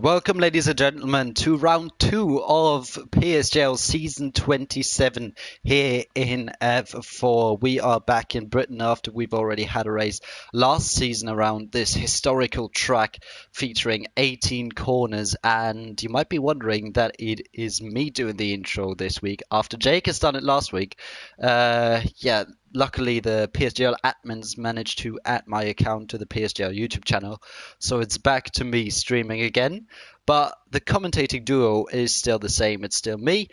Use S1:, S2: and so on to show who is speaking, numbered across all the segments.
S1: Welcome, ladies and gentlemen, to round two of PSGL season 27 here in F4. We are back in Britain after we've already had a race last season around this historical track featuring 18 corners. And you might be wondering that it is me doing the intro this week after Jake has done it last week. Yeah. Luckily, the PSGL admins managed to add my account to the PSGL YouTube channel, so it's back to me streaming again. But the commentating duo is still the same. It's still me.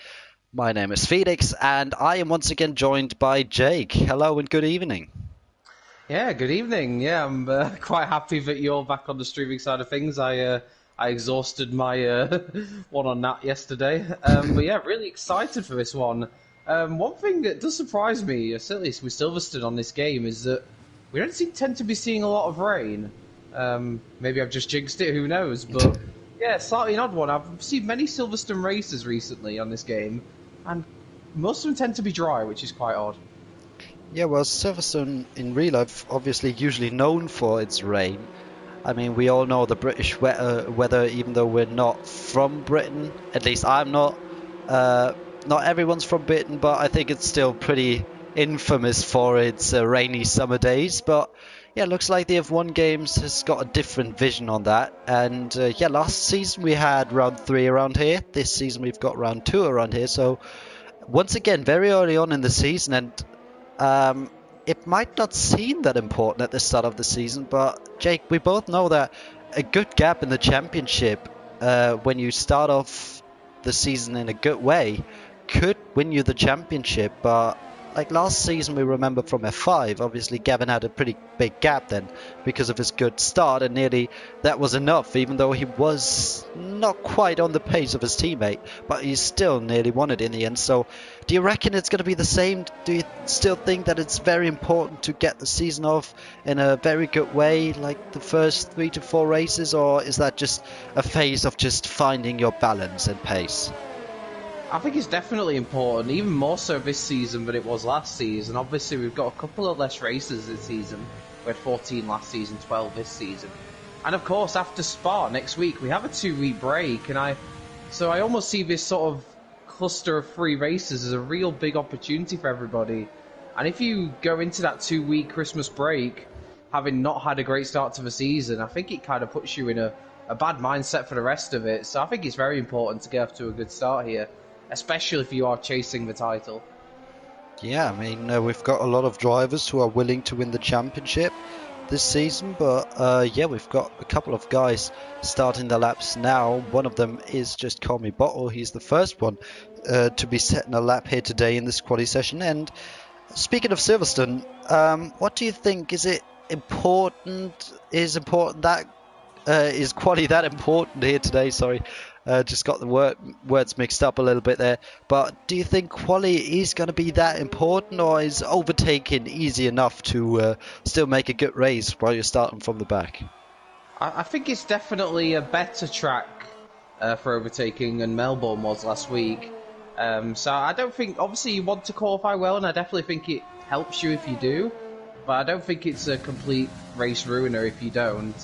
S1: My name is Felix, and I am once again joined by Jake. Hello and good evening.
S2: Yeah, good evening. Yeah, I'm quite happy that you're back on the streaming side of things. I exhausted my one on that yesterday, but yeah, really excited for this one. One thing that does surprise me, certainly with Silverstone on this game, is that we don't tend to be seeing a lot of rain. Maybe I've just jinxed it, who knows? But yeah, slightly an odd one. I've seen many Silverstone races recently on this game, and most of them tend to be dry, which is quite odd.
S1: Yeah, well, Silverstone in real life obviously usually known for its rain. I mean, we all know the British weather, even though we're not from Britain. At least I'm not. Not everyone's from Britain, but I think it's still pretty infamous for its rainy summer days. But yeah, looks like the F1 Games has got a different vision on that. And yeah, last season we had round three around here. This season we've got round two around here. So once again, very early on in the season, and it might not seem that important at the start of the season, but Jake, we both know that a good gap in the championship, when you start off the season in a good way, could win you the championship. But like last season, we remember from F5, obviously Gavin had a pretty big gap then because of his good start, and nearly that was enough, even though he was not quite on the pace of his teammate, but he still nearly won it in the end. So do you reckon it's going to be the same? Do you still think that it's very important to get the season off in a very good way, like the first 3 to 4 races, or is that just a phase of just finding your balance and pace?
S2: I think it's definitely important, even more so this season than it was last season. Obviously, we've got a couple of less races this season. We had 14 last season, 12 this season. And of course, after Spa next week, we have a 2-week break. So I almost see this sort of cluster of 3 races as a real big opportunity for everybody. And if you go into that 2-week Christmas break, having not had a great start to the season, I think it kind of puts you in a bad mindset for the rest of it. So I think it's very important to get off to a good start here, especially if you are chasing the title.
S1: Yeah, I mean, we've got a lot of drivers who are willing to win the championship this season, but yeah, we've got a couple of guys starting the laps now. One of them is just Call Me Bottle. He's the first one to be setting a lap here today in this quali session. And speaking of Silverstone, what do you think? Is it important? Is quali that important here today? Sorry, just got the words mixed up a little bit there. But do you think quali is going to be that important, or is overtaking easy enough to still make a good race while you're starting from the back?
S2: I think it's definitely a better track for overtaking than Melbourne was last week. So I don't think, obviously you want to qualify well, and I definitely think it helps you if you do, but I don't think it's a complete race ruiner if you don't.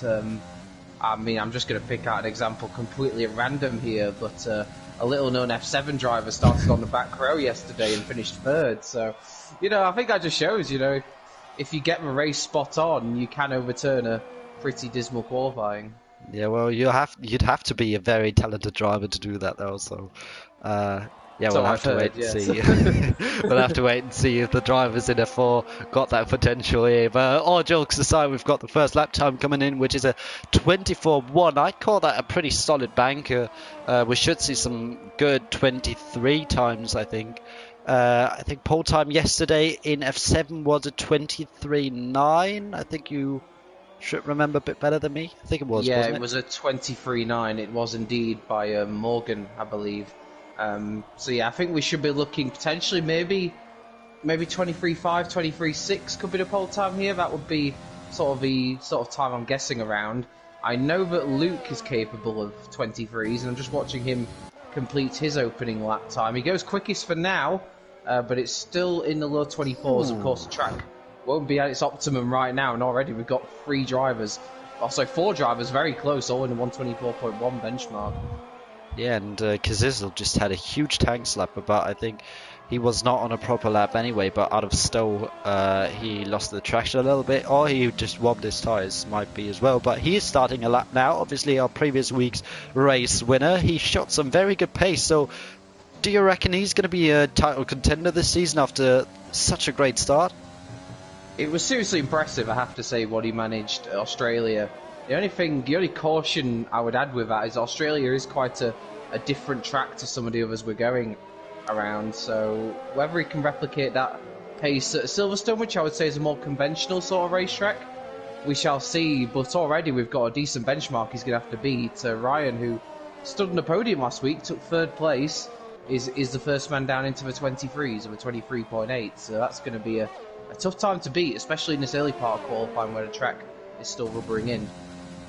S2: I mean, I'm just going to pick out an example completely at random here, but a little-known F7 driver started on the back row yesterday and finished third. So, I think that just shows, if you get the race spot on, you can overturn a pretty dismal qualifying.
S1: Yeah, well, you'd have to be a very talented driver to do that, though. So, yeah,
S2: So
S1: we'll have
S2: I've
S1: to
S2: heard,
S1: wait and
S2: yes.
S1: see. We'll have to wait and see if the drivers in F4 got that potential here. But all jokes aside, we've got the first lap time coming in, which is a 24.1. I'd call that a pretty solid banker. We should see some good 23 times, I think. I think pole time yesterday in F7 was a 23.9. I think you should remember a bit better than me. I think it was,
S2: Yeah,
S1: wasn't
S2: it
S1: it?
S2: was a 23.9. It was indeed by Morgan, I believe. So yeah, I think we should be looking potentially maybe 23.5, 23.6 could be the pole time here. That would be sort of the sort of time I'm guessing around. I know that Luke is capable of 23s, and I'm just watching him complete his opening lap time. He goes quickest for now, but it's still in the low 24s. Of course, the track won't be at its optimum right now, and already we've got 3 drivers Also, 4 drivers very close, all in the 124.1 benchmark.
S1: Yeah, and Kazizl just had a huge tank slapper, but I think he was not on a proper lap anyway. But out of Stowe, he lost the traction a little bit, or he just wobbed his tyres, might be as well. But he is starting a lap now. Obviously, our previous week's race winner. He shot some very good pace. So, do you reckon he's going to be a title contender this season after such a great start?
S2: It was seriously impressive, I have to say, what he managed at Australia. The only caution I would add with that is Australia is quite a different track to some of the others we're going around. So whether he can replicate that pace at Silverstone, which I would say is a more conventional sort of racetrack, we shall see. But already we've got a decent benchmark he's going to have to beat. Ryan, who stood on the podium last week, took 3rd place, is the first man down into the 23s of a 23.8. So that's going to be a tough time to beat, especially in this early part of qualifying where the track is still rubbering in.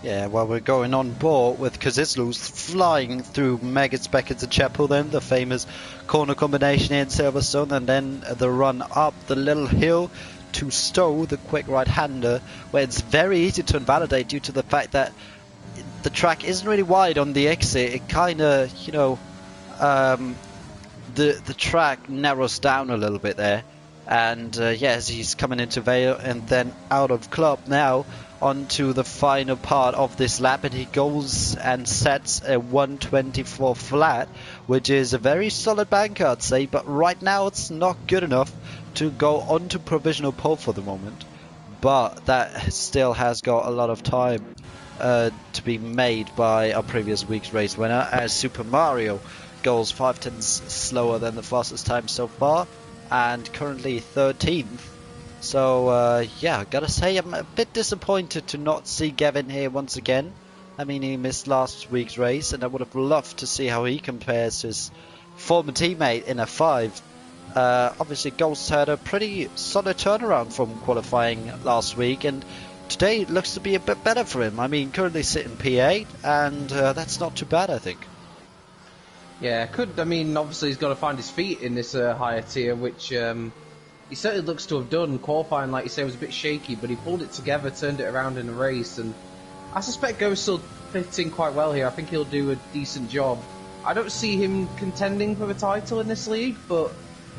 S1: Yeah, well, we're going on board with Kazizlu's flying through Meggetts, Beckett and Chapel, then the famous corner combination in Silverstone, and then the run up the little hill to Stowe, the quick right-hander, where it's very easy to invalidate due to the fact that the track isn't really wide on the exit. It kind of, the track narrows down a little bit there. And yes, he's coming into Vale and then out of club now onto the final part of this lap, and he goes and sets a 124 flat, which is a very solid banker, I'd say, but right now it's not good enough to go onto provisional pole for the moment. But that still has got a lot of time to be made by our previous week's race winner, as Super Mario goes 5/10 slower than the fastest time so far, and currently 13th. So yeah, gotta say I'm a bit disappointed to not see Gavin here once again. I mean, he missed last week's race, and I would have loved to see how he compares to his former teammate in F5. Obviously, Ghost had a pretty solid turnaround from qualifying last week, and today it looks to be a bit better for him. I mean, currently sitting P8, and that's not too bad, I think.
S2: Yeah, obviously he's got to find his feet in this higher tier, which he certainly looks to have done. Qualifying, like you say, was a bit shaky, but he pulled it together, turned it around in the race, and I suspect Ghost will fit in quite well here. I think he'll do a decent job. I don't see him contending for the title in this league, but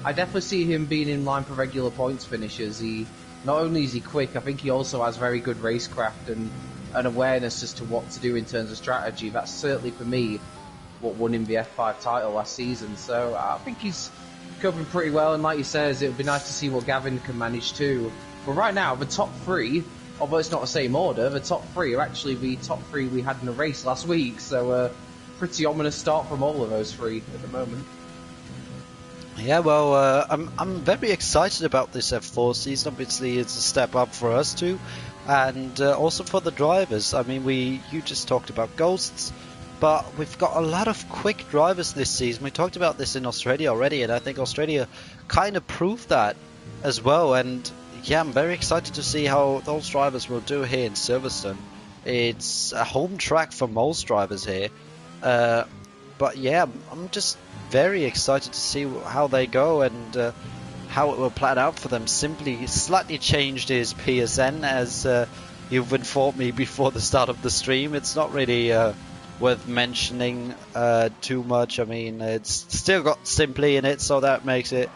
S2: I definitely see him being in line for regular points finishes. He not only is he quick, I think he also has very good racecraft and an awareness as to what to do in terms of strategy. That's certainly, for me, what won him the F5 title last season. So I think he's coping pretty well, and like you says, it would be nice to see what Gavin can manage too. But right now, the top 3, although it's not the same order, the top 3 are actually the top 3 we had in the race last week. So pretty ominous start from all of those 3 at the moment.
S1: Yeah, well, I'm very excited about this F4 season. Obviously, it's a step up for us too, and also for the drivers. I mean, you just talked about Ghosts, but we've got a lot of quick drivers this season. We talked about this in Australia already, and I think Australia kind of proved that as well. And yeah, I'm very excited to see how those drivers will do here in Silverstone. It's a home track for most drivers here. But yeah, I'm just very excited to see how they go and how it will plan out for them. Simply slightly changed his PSN, as you've informed me before the start of the stream. It's not really worth mentioning too much. I mean, it's still got Simply in it, so that makes it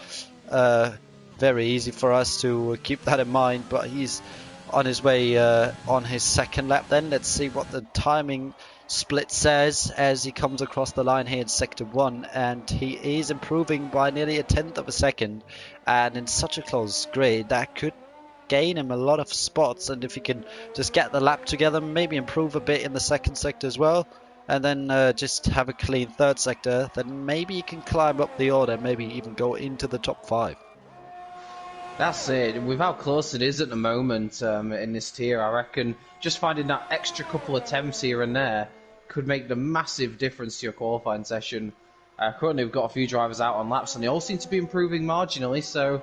S1: very easy for us to keep that in mind. But he's on his way on his second lap then. Let's see what the timing split says as he comes across the line here in sector 1, and he is improving by nearly 1/10 of a second, and in such a close grid that could gain him a lot of spots. And if he can just get the lap together, maybe improve a bit in the second sector as well, and then just have a clean third sector, then maybe he can climb up the order, maybe even go into the top 5.
S2: That's it. With how close it is at the moment in this tier, I reckon just finding that extra couple attempts here and there could make the massive difference to your qualifying session. Currently, we've got a few drivers out on laps, and they all seem to be improving marginally, so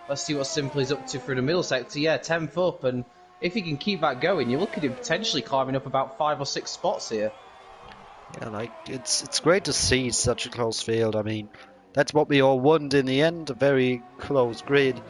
S2: let's see what Simply's up to through the middle sector. Yeah, 10th up, and if he can keep that going, you look at him potentially climbing up about 5 or 6 spots here.
S1: Yeah, like, it's great to see such a close field. I mean, that's what we all wanted in the end, a very close grid,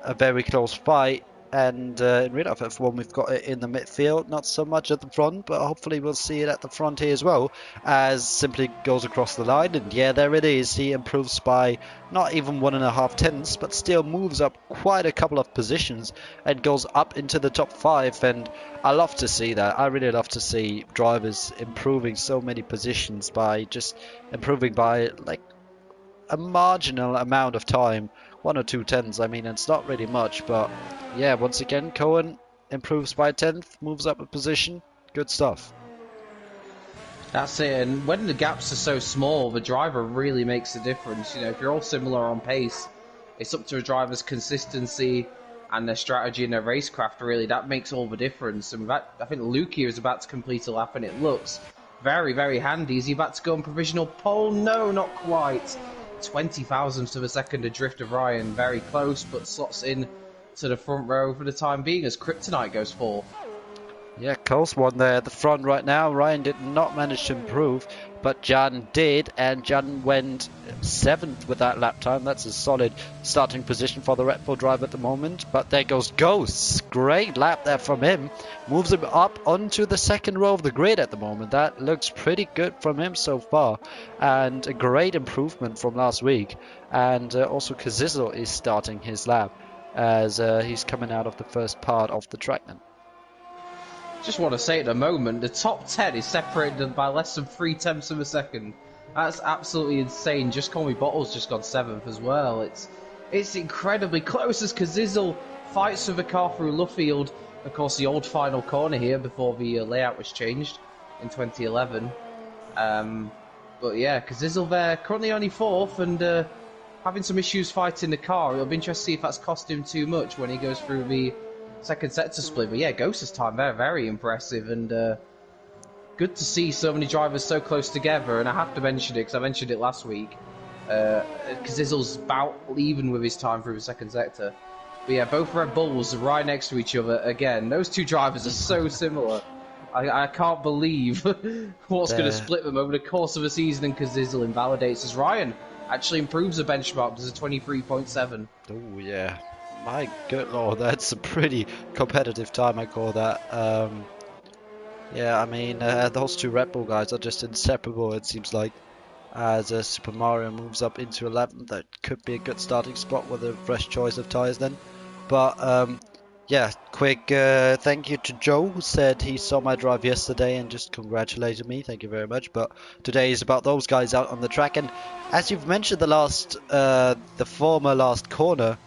S1: a very close fight. And in real life F1, we've got it in the midfield, not so much at the front, but hopefully we'll see it at the front here as well, as simply goes across the line. And yeah, there it is. He improves by not even 1.5 tenths, but still moves up quite a couple of positions and goes up into the top 5. And I love to see that. I really love to see drivers improving so many positions by just improving by like a marginal amount of time, 1 or 2 tenths. I mean, it's not really much, but yeah, once again, Cohen improves by a tenth, moves up a position. Good stuff.
S2: That's it, and when the gaps are so small, the driver really makes a difference. You know, if you're all similar on pace, it's up to a driver's consistency and their strategy and their racecraft, really. That makes all the difference. And I think Luke here is about to complete a lap, and it looks very, very handy. Is he about to go on provisional pole? No, not quite. 20 thousandths of a second adrift of Ryan. Very close, but slots in to the front row for the time being as Kryptonite goes fourth.
S1: Yeah, close one there at the front right now. Ryan did not manage to improve, but Jan did, and Jan went 7th with that lap time. That's a solid starting position for the Red Bull driver at the moment. But there goes Ghosts. Great lap there from him. Moves him up onto the second row of the grid at the moment. That looks pretty good from him so far, and a great improvement from last week. And also Kazizel is starting his lap as he's coming out of the first part of the track then.
S2: Just want to say at the moment, the top 10 is separated by less than 3 tenths of a second. That's absolutely insane. Just Call Me Bottles just got 7th as well. It's incredibly close as Kazizel fights for the car through Luffield. Of course, the old final corner here before the layout was changed in 2011. But yeah, Kazizel there, currently only 4th and having some issues fighting the car. It'll be interesting to see if that's cost him too much when he goes through the second sector split. But yeah, Ghost's time there, very impressive, and good to see so many drivers so close together. And I have to mention it because I mentioned it last week. Kazizel's about even with his time through the second sector. But yeah, both Red Bulls are right next to each other again. Those two drivers are so similar. I can't believe what's going to split them over the course of a season, and Kazizel invalidates as Ryan actually improves the benchmark. There's a 23.7.
S1: Oh yeah. My good lord, that's a pretty competitive time, I call that. Yeah, I mean, those two Red Bull guys are just inseparable, it seems like. As Super Mario moves up into 11th, that could be a good starting spot with a fresh choice of tyres then. But, yeah, quick thank you to Joe, who said he saw my drive yesterday and just congratulated me. Thank you very much. But today is about those guys out on the track. And as you've mentioned the former last corner,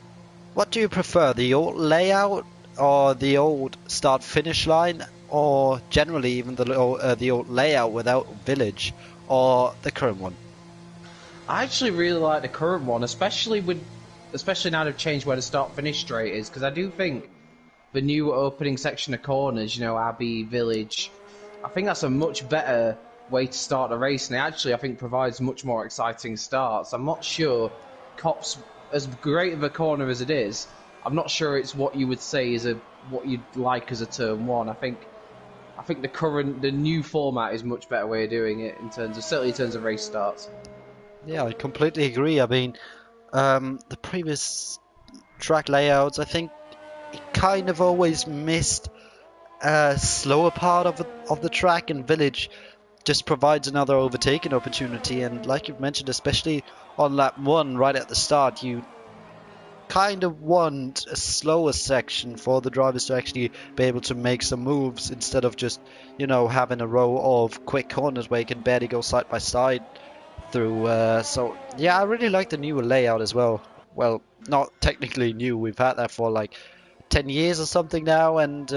S1: what do you prefer, the old layout or the old start-finish line, or generally even the old layout without village, or the current one?
S2: I actually really like the current one, especially now they've changed where the start-finish straight is, because I do think the new opening section of corners, you know, Abbey, Village, I think that's a much better way to start a race, and it actually, I think, provides much more exciting starts. I'm not sure Copse, as great of a corner as it is, I'm not sure it's what you would say is what you'd like as a turn one. I think the new format is a much better way of doing it certainly in terms of race starts.
S1: Yeah, I completely agree. I mean, the previous track layouts, I think it kind of always missed a slower part of the track, and Village just provides another overtaking opportunity. And like you've mentioned, especially on lap 1 right at the start, you kind of want a slower section for the drivers to actually be able to make some moves instead of just, you know, having a row of quick corners where you can barely go side by side through. So yeah, I really like the newer layout as well. Well, not technically new, we've had that for like 10 years or something now, and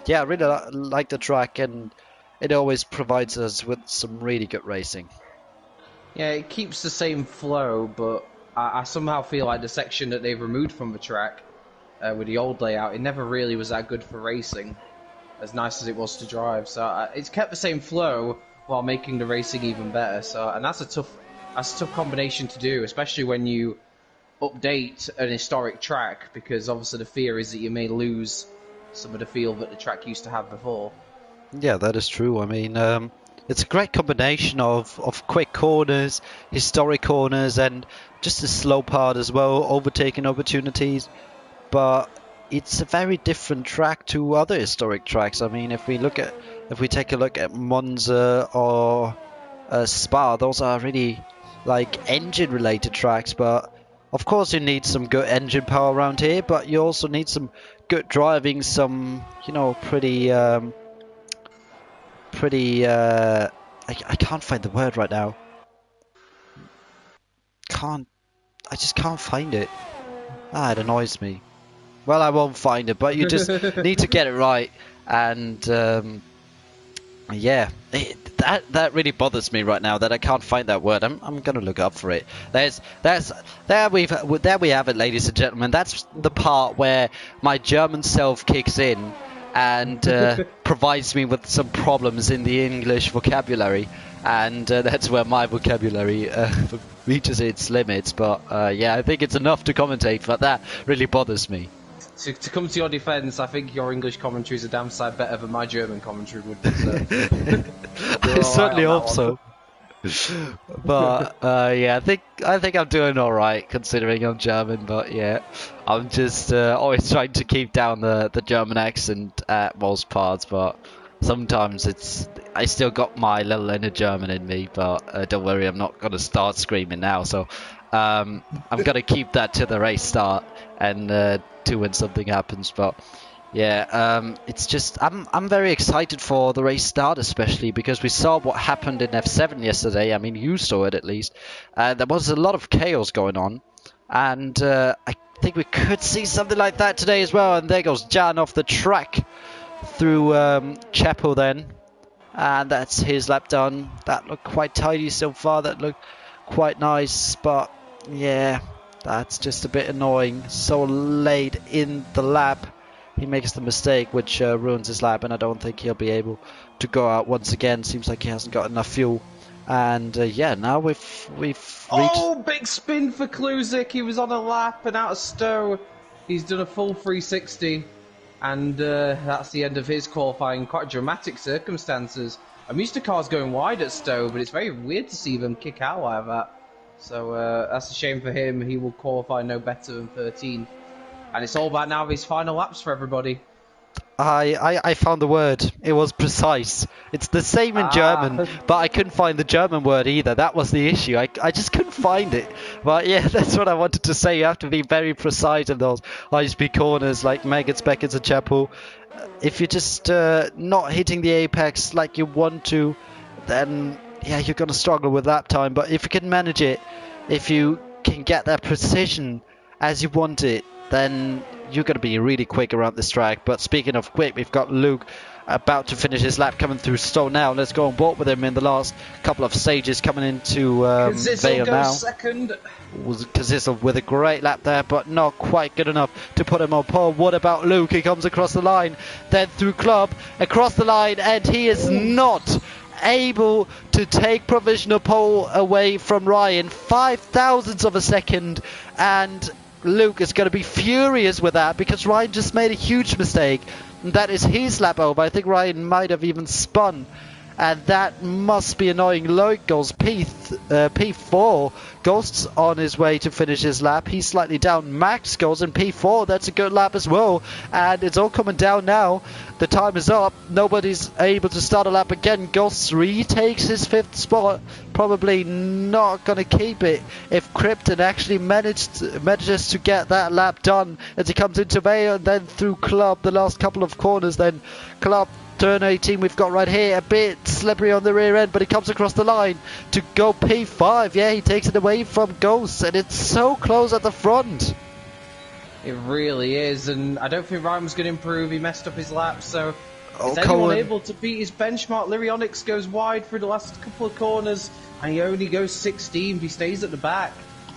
S1: yeah, I really like the track, and it always provides us with some really good racing.
S2: Yeah, it keeps the same flow, but I somehow feel like the section that they've removed from the track with the old layout, it never really was that good for racing, as nice as it was to drive. So it's kept the same flow while making the racing even better. So, and that's a tough combination to do, especially when you update an historic track, because obviously the fear is that you may lose some of the feel that the track used to have before.
S1: Yeah, that is true. I mean, it's a great combination of quick corners, historic corners, and just a slow part as well, overtaking opportunities. But it's a very different track to other historic tracks. I mean, if we take a look at Monza or Spa, those are really like engine-related tracks. But of course, you need some good engine power around here, but you also need some good driving, some pretty. I can't find the word right now. I just can't find it. It annoys me. Well, I won't find it, but you just need to get it right. And yeah, that really bothers me right now that I can't find that word. I'm gonna look up for it. There we have it, ladies and gentlemen. That's the part where my German self kicks in and provides me with some problems in the English vocabulary, and that's where my vocabulary reaches its limits. But yeah, I think it's enough to commentate, but that really bothers me.
S2: To come to your defence, I think your English commentary is a damn sight better than my German commentary would be. So.
S1: I certainly hope so. But yeah, I think I'm doing all right considering I'm German. But yeah, I'm just always trying to keep down the German accent at most parts. But sometimes I still got my little inner German in me. But don't worry, I'm not gonna start screaming now. So I'm gonna keep that to the race start and to when something happens. But yeah, it's just I'm very excited for the race start, especially because we saw what happened in F7 yesterday. I mean, you saw it at least. There was a lot of chaos going on, and I think we could see something like that today as well. And there goes Jan off the track through Chepo then, and that's his lap done. That looked quite tidy so far. That looked quite nice, but yeah, that's just a bit annoying. So late in the lap, he makes the mistake, which ruins his lap, and I don't think he'll be able to go out once again. Seems like he hasn't got enough fuel. And yeah, now we've reached...
S2: Oh, big spin for Kluzik. He was on a lap and out of Stowe. He's done a full 360, and that's the end of his qualifying. Quite dramatic circumstances. I'm used to cars going wide at Stowe, but it's very weird to see them kick out like that. So that's a shame for him. He will qualify no better than 13th. And it's all about now his final laps for everybody.
S1: I found the word. It was precise. It's the same in German, but I couldn't find the German word either. That was the issue. I just couldn't find it. But yeah, that's what I wanted to say. You have to be very precise in those high-speed corners like Meggetts, Beckett, and Chapel. If you're just not hitting the apex like you want to, then yeah, you're going to struggle with lap time. But if you can manage it, if you can get that precision as you want it, then you're going to be really quick around this track. But speaking of quick, we've got Luke about to finish his lap coming through Stowe now. Let's go on board with him in the last couple of stages coming into Vale now.
S2: Second.
S1: Kazisov with a great lap there, but not quite good enough to put him on pole. What about Luke? He comes across the line, then through Club, across the line, and he is not able to take provisional pole away from Ryan. 5,000ths of a second, and Luke is going to be furious with that because Ryan just made a huge mistake. And that is his lap over. I think Ryan might have even spun, and that must be annoying. Luke goes P4. Ghost's on his way to finish his lap. He's slightly down. Max goes in P4. That's a good lap as well. And it's all coming down now. The time is up. Nobody's able to start a lap again. Ghost retakes his 5th spot. Probably not going to keep it if Krypton actually manages to get that lap done as he comes into Vale and then through Club. The last couple of corners then. Club. Turn 18 we've got right here, a bit slippery on the rear end, but he comes across the line to go P5. Yeah, he takes it away from Ghost, and it's so close at the front.
S2: It really is, and I don't think Ryan was going to improve. He messed up his lap, so is anyone able to beat his benchmark? Lyrionics goes wide through the last couple of corners, and he only goes 16th. He stays at the back.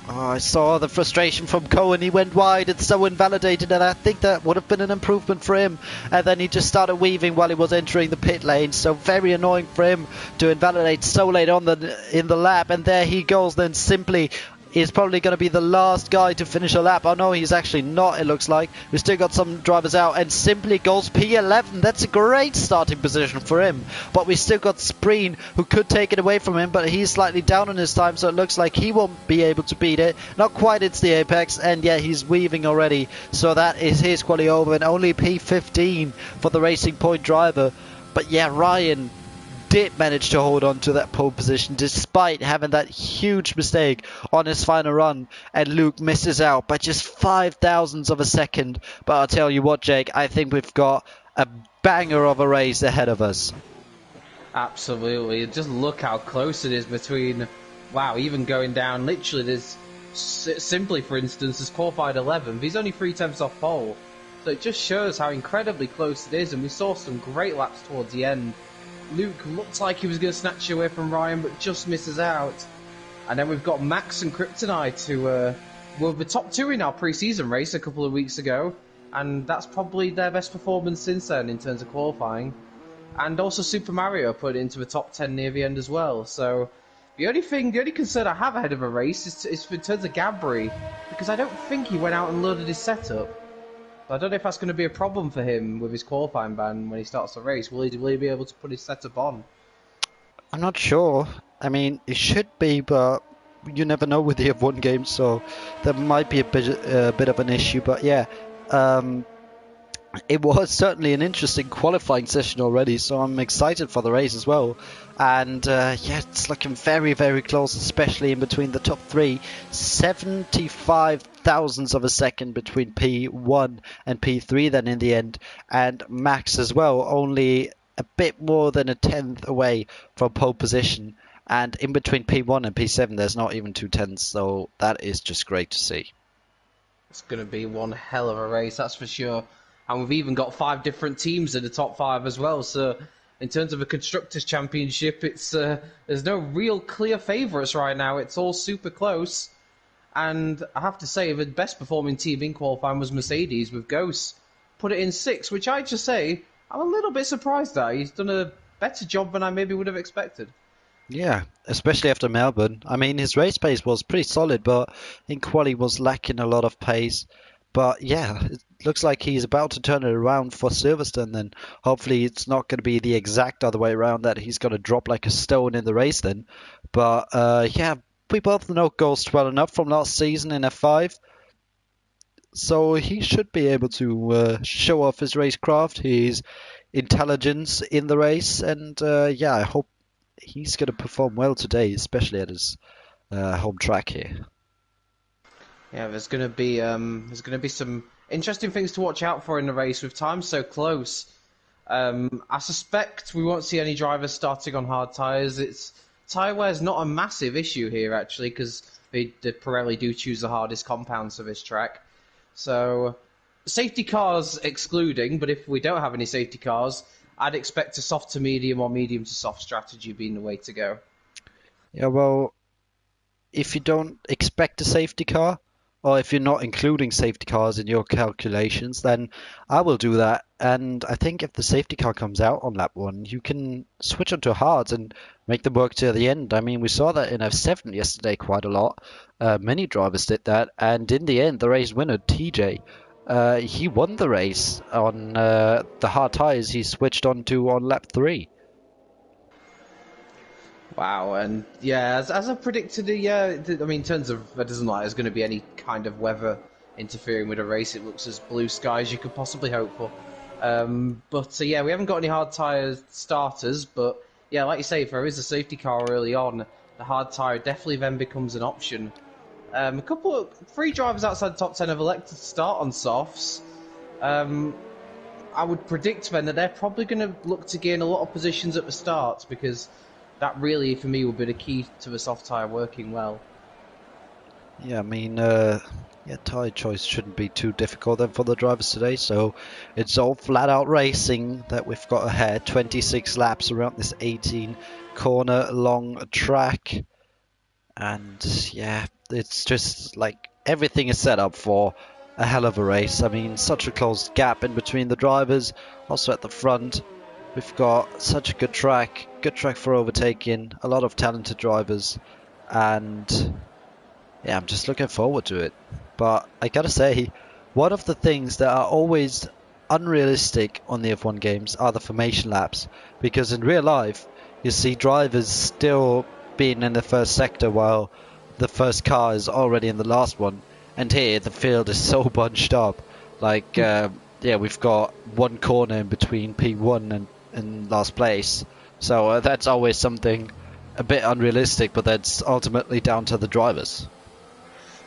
S1: Oh, I saw the frustration from Cohen. He went wide. It's so invalidated, and I think that would have been an improvement for him. And then he just started weaving while he was entering the pit lane. So very annoying for him to invalidate so late on in the lap. And there he goes then simply is probably going to be the last guy to finish a lap. Oh no, he's actually not, it looks like. We've still got some drivers out, and simply goes P11. That's a great starting position for him. But we still got Spreen, who could take it away from him, but he's slightly down on his time, so it looks like he won't be able to beat it. Not quite, it's the apex, and yeah, he's weaving already. So that is his quality over, and only P15 for the Racing Point driver. But yeah, Ryan did manage to hold on to that pole position despite having that huge mistake on his final run, and Luke misses out by just 5,000ths of a second. But I'll tell you what, Jake, I think we've got a banger of a race ahead of us.
S2: Absolutely. Just look how close it is between, wow, even going down, literally there's, simply for instance, there's qualified 11th, he's only 3/10 off pole. So it just shows how incredibly close it is, and we saw some great laps towards the end. Luke looked like he was going to snatch away from Ryan, but just misses out. And then we've got Max and Kryptonite, who were the top two in our pre-season race a couple of weeks ago, and that's probably their best performance since then in terms of qualifying. And also Super Mario put it into the top 10 near the end as well. So the only concern I have ahead of a race is in terms of Gabri, because I don't think he went out and loaded his setup. I don't know if that's going to be a problem for him with his qualifying ban when he starts the race. Will he be able to put his setup on?
S1: I'm not sure. I mean, it should be, but you never know with the F1 games, so there might be a bit of an issue. But yeah, it was certainly an interesting qualifying session already, so I'm excited for the race as well. And yeah, it's looking very, very close, especially in between the top three. 75,000ths of a second between P1 and P3 then in the end. And Max as well, only a bit more than a 10th away from pole position. And in between P1 and P7, there's not even 2/10ths, so that is just great to see.
S2: It's going to be one hell of a race, that's for sure. And we've even got 5 different teams in the top 5 as well. So in terms of a Constructors' Championship, it's there's no real clear favourites right now. It's all super close. And I have to say, the best performing team in qualifying was Mercedes, with Ghost put it in 6th, which I just say I'm a little bit surprised at. He's done a better job than I maybe would have expected.
S1: Yeah, especially after Melbourne. I mean, his race pace was pretty solid, but in quali was lacking a lot of pace. But yeah, it looks like he's about to turn it around for Silverstone then. Hopefully it's not going to be the exact other way around, that he's going to drop like a stone in the race then. But yeah, we both know Ghost well enough from last season in F5. So he should be able to show off his racecraft, his intelligence in the race. And yeah, I hope he's going to perform well today, especially at his home track here.
S2: Yeah, there's going to be some interesting things to watch out for in the race with time so close. I suspect we won't see any drivers starting on hard tyres. Tyre wear's not a massive issue here actually, because they Pirelli do choose the hardest compounds for this track. So safety cars excluding, but if we don't have any safety cars, I'd expect a soft to medium or medium to soft strategy being the way to go.
S1: Yeah, well, if you don't expect a safety car, or if you're not including safety cars in your calculations, then I will do that. And I think if the safety car comes out on lap 1, you can switch onto hards and make them work to the end. I mean, we saw that in F7 yesterday quite a lot. Many drivers did that, and in the end, the race winner, TJ, he won the race on the hard tyres he switched onto on lap 3.
S2: Wow, and yeah, as I predicted, yeah, I mean, in terms of, it doesn't look like there's going to be any kind of weather interfering with a race. It looks as blue sky as you could possibly hope for. But yeah, we haven't got any hard tyre starters, but yeah, like you say, if there is a safety car early on, the hard tyre definitely then becomes an option. Three drivers outside the top 10 have elected to start on softs. I would predict then that they're probably going to look to gain a lot of positions at the start, because that really, for me, would be the key to the soft tyre working well.
S1: Yeah, I mean, yeah, tyre choice shouldn't be too difficult then for the drivers today. So it's all flat out racing that we've got ahead. 26 laps around this 18 corner long track. And yeah, it's just like everything is set up for a hell of a race. I mean, such a close gap in between the drivers. Also at the front, we've got such a good track for overtaking, a lot of talented drivers, and yeah, I'm just looking forward to it. But I gotta say, one of the things that are always unrealistic on the F1 games are the formation laps, because in real life you see drivers still being in the first sector while the first car is already in the last one, and here the field is so bunched up. Like, yeah, we've got one corner in between P1 and last place, so that's always something a bit unrealistic, but that's ultimately down to the drivers.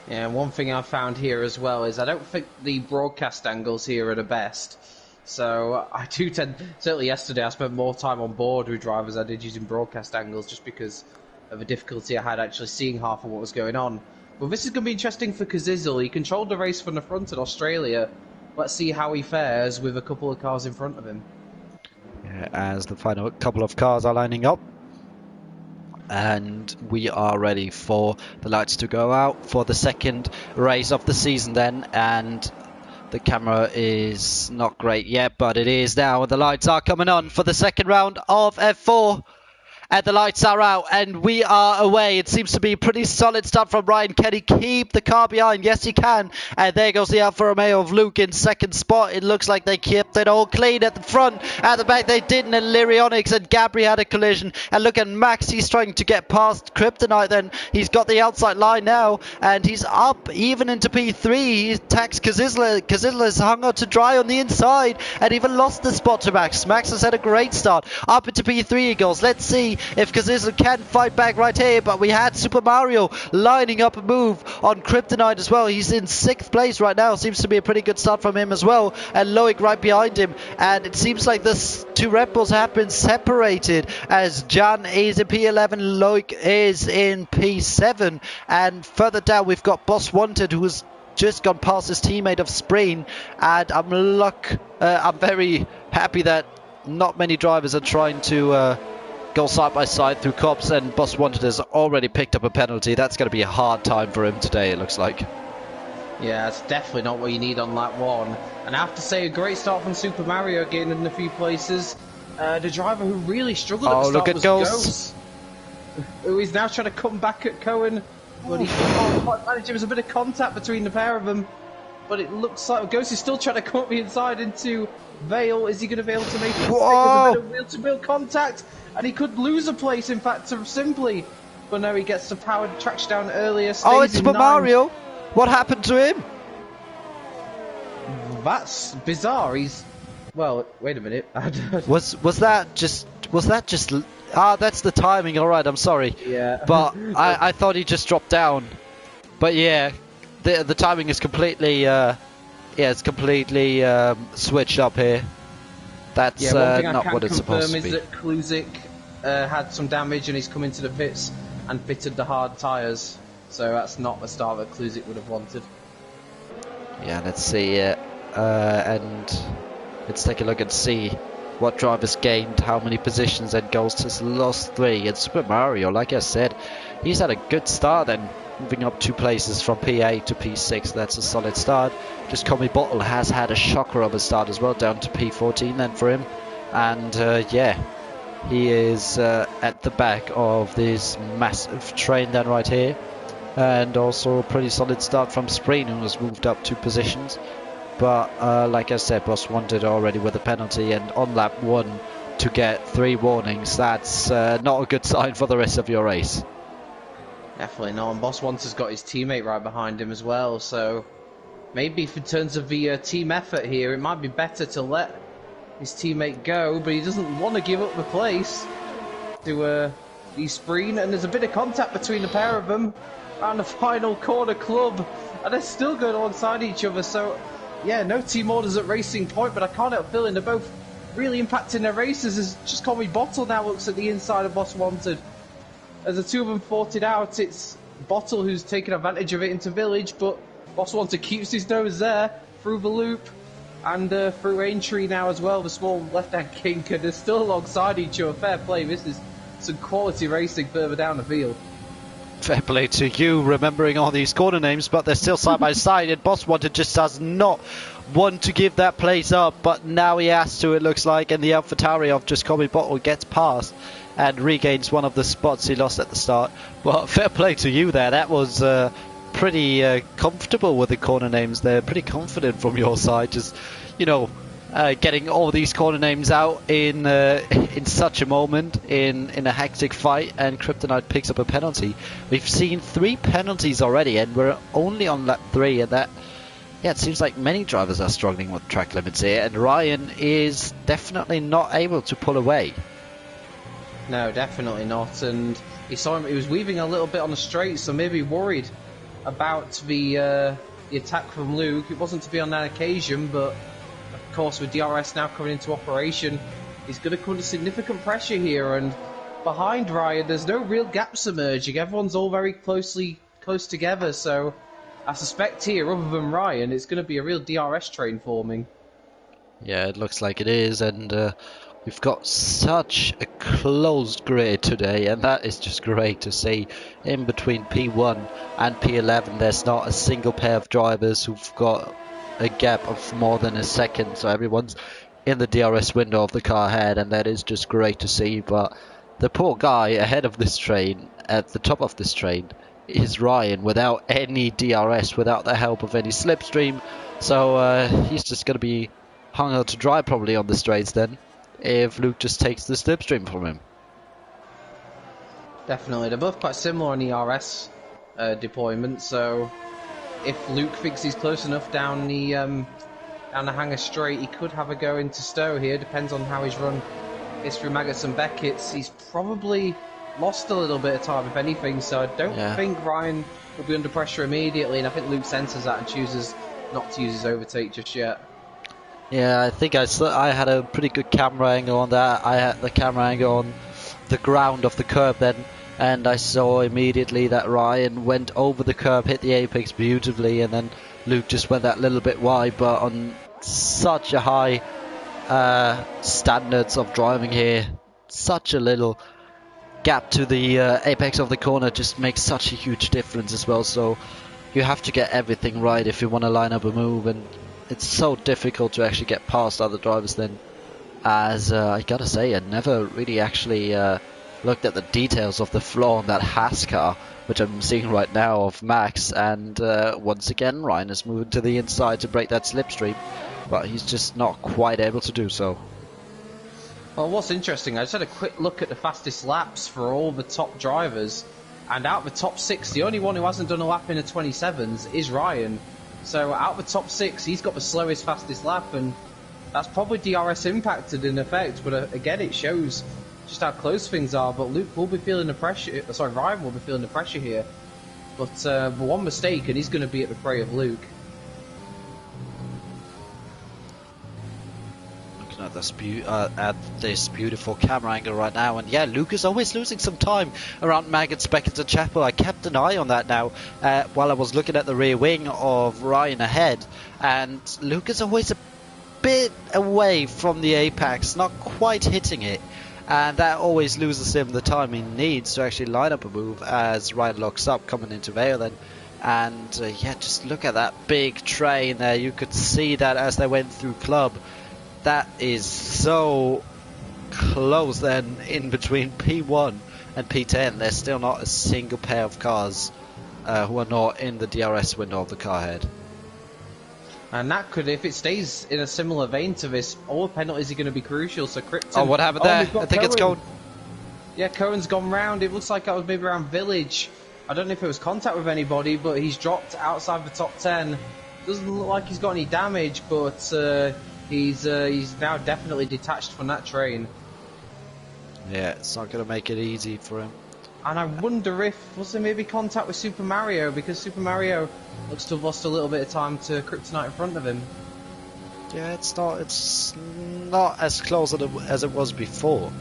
S2: Yeah, one thing I found here as well is I don't think the broadcast angles here are the best. So I do tend, certainly yesterday I spent more time on board with drivers than I did using broadcast angles just because of the difficulty I had actually seeing half of what was going on. But this is going to be interesting for Kazizel. He controlled the race from the front in Australia. Let's see how he fares with a couple of cars in front of him.
S1: Yeah, as the final couple of cars are lining up. And we are ready for the lights to go out for the second race of the season then. And the camera is not great yet, but it is now. The lights are coming on for the second round of F4. And the lights are out and we are away. It seems to be a pretty solid start from Ryan. Can he keep the car behind? Yes, he can. And there goes the Alfa Romeo of Luke in second spot. It looks like they kept it all clean at the front. At the back, they didn't. And Lyrionics and Gabri had a collision. And look at Max. He's trying to get past Kryptonite then. He's got the outside line now. And he's up even into P3. He attacks Kazizla. Kazizla's hung out to dry on the inside. And even lost the spot to Max. Max has had a great start. Up into P3 he goes. Let's see if Kazizla can fight back right here, but we had Super Mario lining up a move on Kryptonite as well. He's in 6th place right now. Seems to be a pretty good start from him as well. And Loic right behind him. And it seems like the two Red Bulls have been separated as Jan is in P11, Loic is in P7. And further down we've got Boss Wanted, who's just gone past his teammate of Spreen. And I'm very happy that not many drivers are trying to go side by side through cops, and Boss Wanted has already picked up a penalty. That's going to be a hard time for him today, it looks like.
S2: Yeah, it's definitely not what you need on lap 1. And I have to say, a great start from Super Mario, getting in a few places. The driver who really struggled at the start was Ghost, who is now trying to come back at Cohen, but he can't quite manage. There was a bit of contact between the pair of them, but it looks like Ghost is still trying to come up the inside into Vale. Is he going to be able to make it stick? There's a bit of wheel-to-wheel contact, and he could lose a place, in fact, simply. But no, he gets the powered traction down earlier.
S1: Oh, it's Super Mario. What happened to him?
S2: That's bizarre. He's... Well, wait a minute.
S1: Was that just... Ah, that's the timing. All right, I'm sorry.
S2: Yeah.
S1: But I thought he just dropped down. But yeah, the timing is completely... it's completely switched up here. That's not what it's supposed to be.
S2: One thing I can confirm is that Kluzik had some damage and he's come into the pits and fitted the hard tyres. So that's not the start that Kluzik would have wanted.
S1: Yeah, let's see it. And let's take a look and see what drivers gained, how many positions, and Ghost has lost 3. And Super Mario, like I said, he's had a good start and moving up 2 places from P8 to P6. That's a solid start. Just Comey Bottle has had a shocker of a start as well, down to P14 then for him. And yeah, he is at the back of this massive train then right here. And also a pretty solid start from Spreen, who has moved up 2 positions. But like I said, Boss Wanted already with a penalty, and on lap 1 to get 3 warnings, that's not a good sign for the rest of your race.
S2: Definitely not, and Boss Wanted's got his teammate right behind him as well, so maybe in terms of the team effort here, it might be better to let his teammate go, but he doesn't want to give up the place to the Spreen, and there's a bit of contact between the pair of them around the final corner club, and they're still going alongside each other. So yeah, no team orders at Racing Point, but I can't help feeling they're both really impacting their races. As just call me Bottle now looks at the inside of Boss Wanted. As the two of them fought it out, it's Bottle who's taken advantage of it into Village, but Boss Wanted keeps his nose there through the loop and through Aintree now as well, the small left-hand kink, and they're still alongside each other. Fair play, this is some quality racing further down the field.
S1: Fair play to you, remembering all these corner names, but they're still side by side, and Boss Wanted just does not want to give that place up, but now he has to, it looks like, and the AlphaTauri of just Comey Bottle gets past and regains one of the spots he lost at the start. Well, fair play to you there. That was pretty comfortable with the corner names there. Pretty confident from your side. Just, you know, getting all these corner names out in such a moment in a hectic fight, and Kryptonite picks up a penalty. We've seen 3 penalties already, and we're only on lap 3, and that, yeah, it seems like many drivers are struggling with track limits here, and Ryan is definitely not able to pull away.
S2: No, definitely not. And he saw him. He was weaving a little bit on the straight, so maybe worried about the attack from Luke. It wasn't to be on that occasion, but of course with DRS now coming into operation, he's going to come under significant pressure here. And behind Ryan, there's no real gaps emerging. Everyone's all very close together. So I suspect here, other than Ryan, it's going to be a real DRS train forming.
S1: Yeah, it looks like it is, and we've got such a closed grid today, and that is just great to see. In between P1 and P11, there's not a single pair of drivers who've got a gap of more than a second, so everyone's in the DRS window of the car ahead, and that is just great to see. But the poor guy ahead of this train, at the top of this train, is Ryan, without any DRS, without the help of any slipstream, so he's just going to be hung out to dry probably on the straights then, if Luke just takes the slipstream from him.
S2: Definitely, they're both quite similar on ERS deployment, so if Luke thinks he's close enough down the hanger straight, he could have a go into Stowe here. Depends on how his run is through Maggots and Beckett's. He's probably lost a little bit of time, if anything, so I don't think Ryan will be under pressure immediately, and I think Luke senses that and chooses not to use his overtake just yet.
S1: Yeah, I think I had a pretty good camera angle on that. I had the camera angle on the ground of the curb then, and I saw immediately that Ryan went over the curb, hit the apex beautifully, and then Luke just went that little bit wide. But on such a high standards of driving here, such a little gap to the apex of the corner just makes such a huge difference as well. So you have to get everything right if you want to line up a move, and it's so difficult to actually get past other drivers then, as I gotta say, I never really actually looked at the details of the flaw on that Haas car, which I'm seeing right now of Max, and once again Ryan is moving to the inside to break that slipstream, but he's just not quite able to do so.
S2: Well, what's interesting, I just had a quick look at the fastest laps for all the top drivers, and out of the top 6, the only one who hasn't done a lap in the 27s is Ryan. So out of the top 6, he's got the slowest, fastest lap, and that's probably DRS impacted in effect. But again, it shows just how close things are. But Luke will be feeling the pressure. Sorry, Ryan will be feeling the pressure here. But one mistake, and he's going to be at the prey of Luke.
S1: Looking at this beautiful camera angle right now, and yeah, Luke is always losing some time around Maggots, Beckett and Chapel. I kept an eye on that now while I was looking at the rear wing of Ryan ahead, and Luke is always a bit away from the apex, not quite hitting it, and that always loses him the time he needs to actually line up a move as Ryan locks up coming into Vale then. And yeah, just look at that big train there. You could see that as they went through Club. That is so close then in between P1 and P10. There's still not a single pair of cars who are not in the DRS window of the car head.
S2: And that could, if it stays in a similar vein to this, all the penalties are going to be crucial. So Krypton...
S1: Oh, what happened there? I think
S2: Cohen.
S1: It's Cohen.
S2: Yeah, Cohen's gone round. It looks like that was maybe around Village. I don't know if it was contact with anybody, but he's dropped outside the top 10. Doesn't look like he's got any damage, but... He's now definitely detached from that train.
S1: Yeah, it's not going to make it easy for him.
S2: And I wonder if, was there maybe contact with Super Mario? Because Super Mario looks to have lost a little bit of time to Kryptonite in front of him.
S1: Yeah, it's not as close as it was before.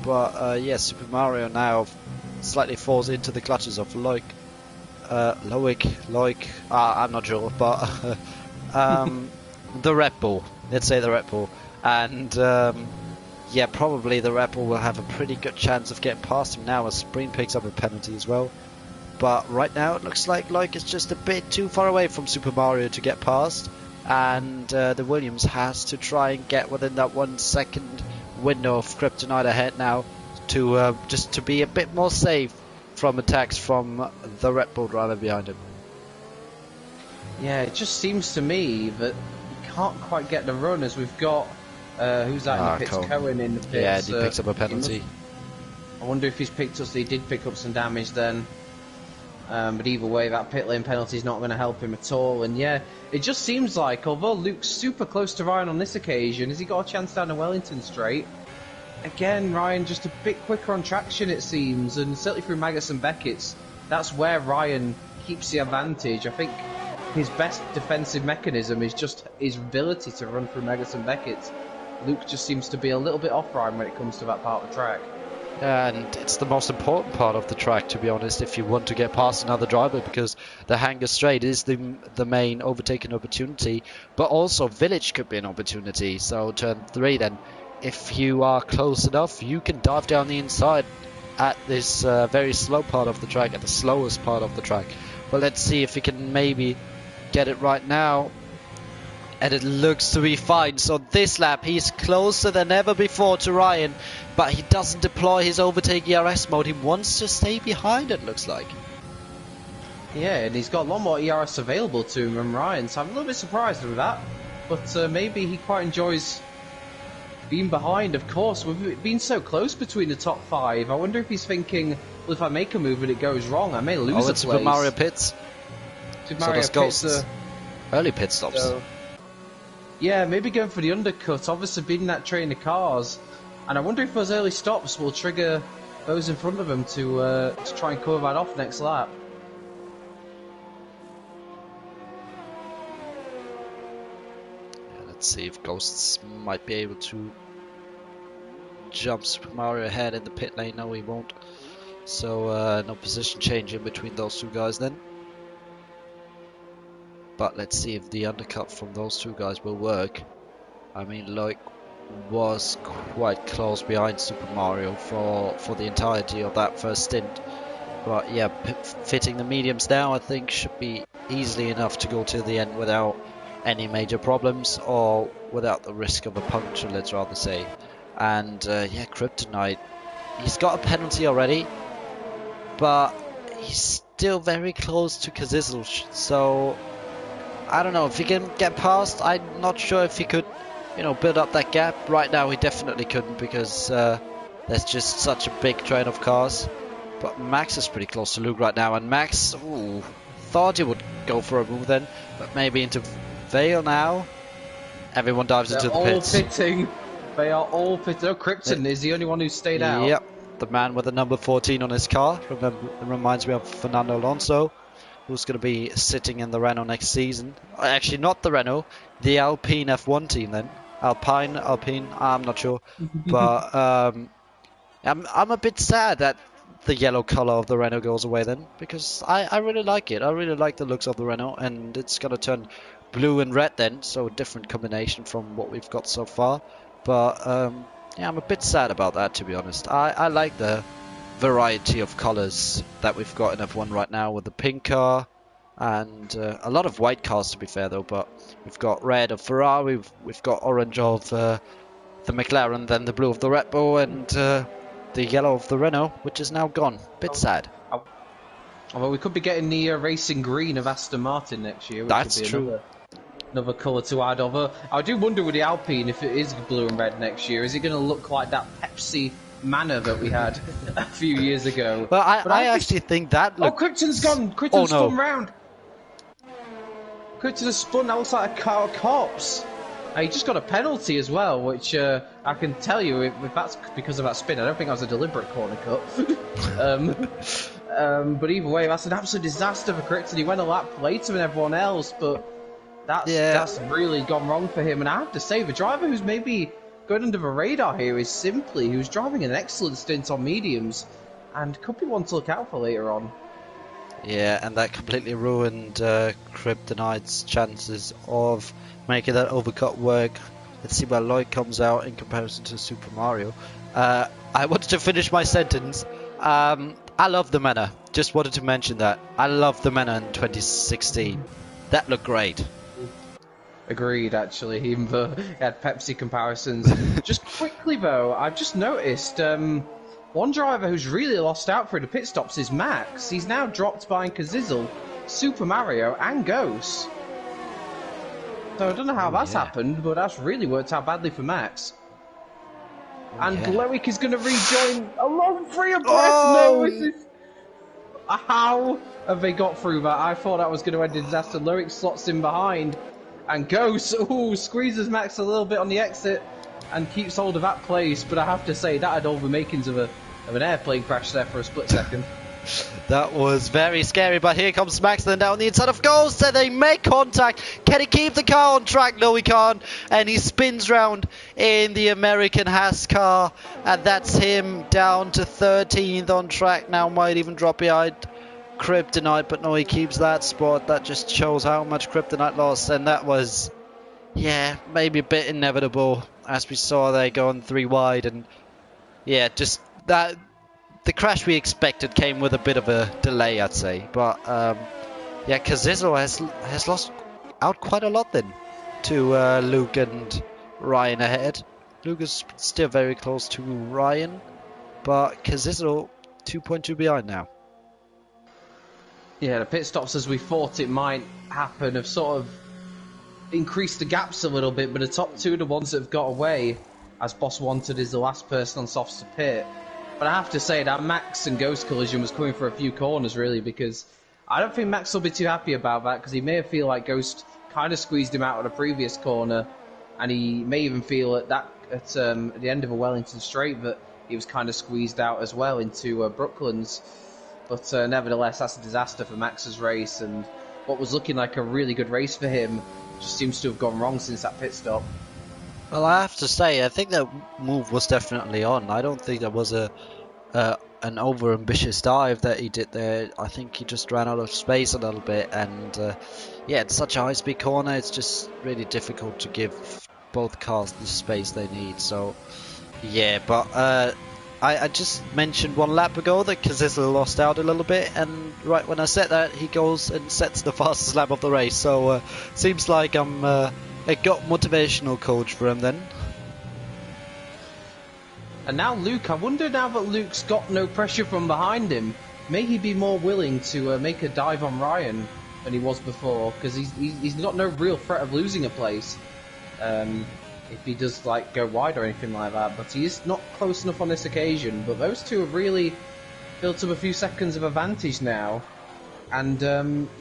S1: But yeah, Super Mario now slightly falls into the clutches of Loic. I'm not sure, but the Red Bull. Let's say the Red Bull. And yeah, probably the Red Bull will have a pretty good chance of getting past him now as Spreen picks up a penalty as well. But right now it looks like Loic is just a bit too far away from Super Mario to get past. And the Williams has to try and get within that 1 second window of Kryptonite ahead now to just to be a bit more safe from attacks from the Red Bull driver behind him.
S2: Yeah, it just seems to me that he can't quite get the run as we've got. Who's that in the pits? Cohen in the pits.
S1: Yeah, he picks up a penalty.
S2: I wonder if he's picked us. He did pick up some damage then. But either way, that pit lane penalty is not going to help him at all. And yeah, it just seems like, although Luke's super close to Ryan on this occasion, has he got a chance down the Wellington straight? Again, Ryan just a bit quicker on traction, it seems. And certainly through Maggotts and Beckett's, that's where Ryan keeps the advantage. I think his best defensive mechanism is just his ability to run through Maggotts and Beckett's. Luke just seems to be a little bit off Ryan when it comes to that part of the track.
S1: And it's the most important part of the track, to be honest, if you want to get past another driver, because the Hanger Straight is the main overtaking opportunity, but also Village could be an opportunity. So turn 3 then, if you are close enough, you can dive down the inside at this very slow part of the track, at the slowest part of the track. But let's see if we can maybe get it right now. And it looks to be fine. So this lap, he's closer than ever before to Ryan, but he doesn't deploy his overtake ERS mode. He wants to stay behind, it looks like.
S2: Yeah, and he's got a lot more ERS available to him than Ryan, so I'm a little bit surprised with that. But maybe he quite enjoys being behind, of course. We've been so close between the top 5. I wonder if he's thinking, well, if I make a move and it goes wrong, I may lose a place.
S1: Super Mario Pits.
S2: Super Mario Pits.
S1: Early pit stops.
S2: So, yeah, maybe going for the undercut, obviously beating that train of cars. And I wonder if those early stops will trigger those in front of him to try and cover that off next lap.
S1: Yeah, let's see if Ghosts might be able to jump Super Mario ahead in the pit lane. No, he won't. So no position change in between those two guys then. But let's see if the undercut from those two guys will work. I mean, Loic was quite close behind Super Mario for the entirety of that first stint. But yeah, fitting the mediums now, I think, should be easily enough to go to the end without any major problems, or without the risk of a puncture, let's rather say. And yeah, Kryptonite, he's got a penalty already, but he's still very close to Kazizel, so I don't know if he can get past. I'm not sure if he could, you know, build up that gap. Right now he definitely couldn't, because there's just such a big train of cars. But Max is pretty close to Luke right now, and Max thought he would go for a move then, but maybe into Vale now. Everyone dives into the pits.
S2: They're all pitting. They are all pitting. Oh, Krypton is the only one who stayed out.
S1: Yep, the man with the number 14 on his car. Remember, it reminds me of Fernando Alonso, who's going to be sitting in the Renault next season. Actually, not the Renault, the Alpine F1 team then. Alpine, I'm not sure. But I'm a bit sad that the yellow color of the Renault goes away then, because I really like it. I really like the looks of the Renault, and it's going to turn blue and red then, so a different combination from what we've got so far. But yeah, I'm a bit sad about that, to be honest. I like the variety of colors that we've got in F1 right now, with the pink car and a lot of white cars, to be fair though. But we've got red of Ferrari, we've got orange of the McLaren, then the blue of the Red Bull, and the yellow of the Renault, which is now gone. Bit sad.
S2: Well, we could be getting the racing green of Aston Martin next year, which
S1: That's
S2: would be
S1: true.
S2: Another colour to add over. I do wonder with the Alpine, if it is blue and red next year, is it going to look like that Pepsi manor that we had a few years ago?
S1: Well, I actually think that looks...
S2: Oh, Krypton's gone! Krypton's spun round! Krypton has spun, that looks like a car of cops. He just got a penalty as well, which I can tell you, if that's because of that spin, I don't think that was a deliberate corner cut. But either way, that's an absolute disaster for Krypton. He went a lap later than everyone else, but that's really gone wrong for him. And I have to say, the driver who's maybe going under the radar here is Simply, who's driving an excellent stint on mediums, and could be one to look out for later on.
S1: Yeah, and that completely ruined Kryptonite's chances of making that overcut work. Let's see where Loic comes out in comparison to Super Mario. I wanted to finish my sentence. I love the Manor. Just wanted to mention that. I love the Manor in 2016. That looked great.
S2: Agreed, actually. Even though he had Pepsi comparisons. Just quickly, though, I've just noticed one driver who's really lost out through the pit stops is Max. He's now dropped behind Kazizel, Super Mario, and Ghost. So I don't know how that's
S1: yeah.
S2: happened, but that's really worked out badly for Max. And
S1: Yeah.
S2: Loic is going to rejoin a long free abreast. No, this
S1: Oh!
S2: is... How have they got through that? I thought that was going to end in disaster. Loic slots in behind and goes, ooh, squeezes Max a little bit on the exit and keeps hold of that place. But I have to say, that had all the makings of an airplane crash there for a split second.
S1: That was very scary, but here comes Max then down the inside of goals, so they make contact. Can he keep the car on track? No, he can't. And he spins round in the American Haas car, and that's him down to 13th on track now. Might even drop behind Kryptonite, but no, he keeps that spot. That just shows how much Kryptonite lost, and that was, yeah, maybe a bit inevitable as we saw there going 3 wide, and yeah, just that. The crash we expected came with a bit of a delay, I'd say. But yeah, Kazizo has lost out quite a lot then to Luke and Ryan ahead. Luke is still very close to Ryan, but Kazizo 2.2 behind now.
S2: Yeah, the pit stops, as we thought it might happen, have sort of increased the gaps a little bit, but the top two are the ones that have got away, as Boss Wanted is the last person on softs to pit. But I have to say that Max and Ghost collision was coming for a few corners, really, because I don't think Max will be too happy about that, because he may feel like Ghost kind of squeezed him out of the previous corner, and he may even feel at the end of a Wellington straight that he was kind of squeezed out as well into Brooklands. But nevertheless, that's a disaster for Max's race, and what was looking like a really good race for him just seems to have gone wrong since that pit stop.
S1: Well, I have to say, I think that move was definitely on. I don't think there was an over-ambitious dive that he did there. I think he just ran out of space a little bit, and yeah, it's such a high-speed corner, it's just really difficult to give both cars the space they need. So yeah, but I just mentioned one lap ago that Kazizel lost out a little bit, and right when I said that, he goes and sets the fastest lap of the race. So seems like I'm a got motivational coach for him then.
S2: And now Luke, I wonder now that Luke's got no pressure from behind him, may he be more willing to make a dive on Ryan than he was before, because he's got no real threat of losing a place if he does like go wide or anything like that, but he is not close enough on this occasion. But those two have really built up a few seconds of advantage now, and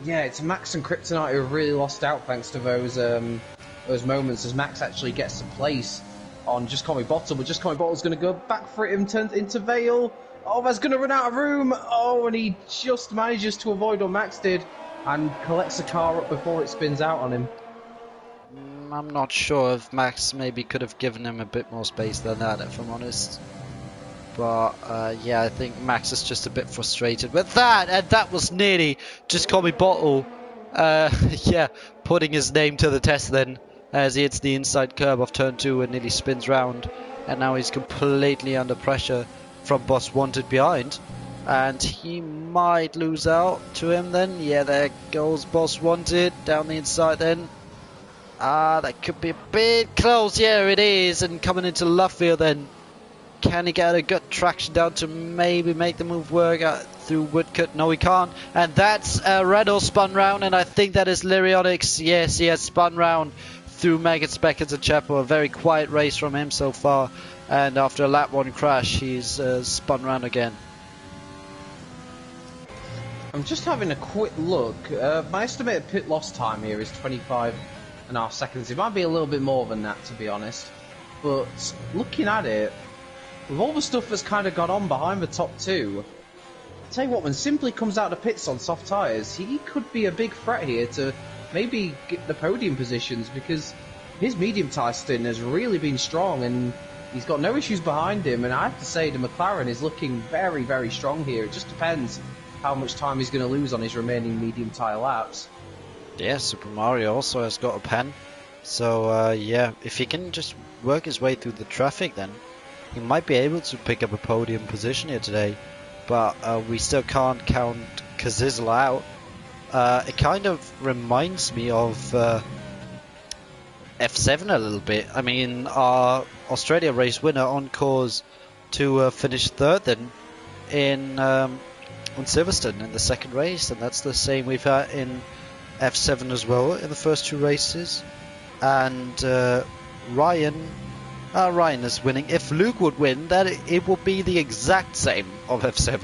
S2: yeah, it's Max and Kryptonite who have really lost out thanks to those moments as Max actually gets some place on Just Call Me Bottle, but Just Call Me Bottle's going to go back for it and turns into Vale. Oh, that's going to run out of room. Oh, and he just manages to avoid what Max did and collects the car up before it spins out on him.
S1: I'm not sure if Max maybe could have given him a bit more space than that, if I'm honest. But yeah, I think Max is just a bit frustrated with that, and that was nearly Just Call Me Bottle. Yeah, putting his name to the test then, as he hits the inside curb of turn 2 and nearly spins round, and now he's completely under pressure from Boss Wanted behind, and he might lose out to him then. Yeah, there goes Boss Wanted down the inside then. That could be a bit close. Yeah, it is, and coming into Luffield then. Can he get a good traction down to maybe make the move work through Woodcut? No, he can't. And that's Renault spun round, and I think that is Lyrionics. Yes, he has spun round through Maggots, Beckett and Chapel. A very quiet race from him so far. And after a lap 1 crash, he's spun round again.
S2: I'm just having a quick look. My estimated pit loss time here is 25.5 seconds. It might be a little bit more than that, to be honest. But looking at it, with all the stuff that's kind of gone on behind the top two, I'll tell you what, when Simply comes out of the pits on soft tyres, he could be a big threat here to maybe get the podium positions, because his medium tyre stint has really been strong and he's got no issues behind him. And I have to say, the McLaren is looking very, very strong here. It just depends how much time he's going to lose on his remaining medium tyre laps.
S1: Yeah, Super Mario also has got a pen. So yeah, if he can just work his way through the traffic, then he might be able to pick up a podium position here today. But we still can't count Kazizel out. It kind of reminds me of F7 a little bit. I mean, our Australia race winner on course to finish 3rd then in on Silverstone in the 2nd race, and that's the same we've had in F7 as well in the first 2 races. and Ryan is winning. If Luke would win, then it would be the exact same of F7.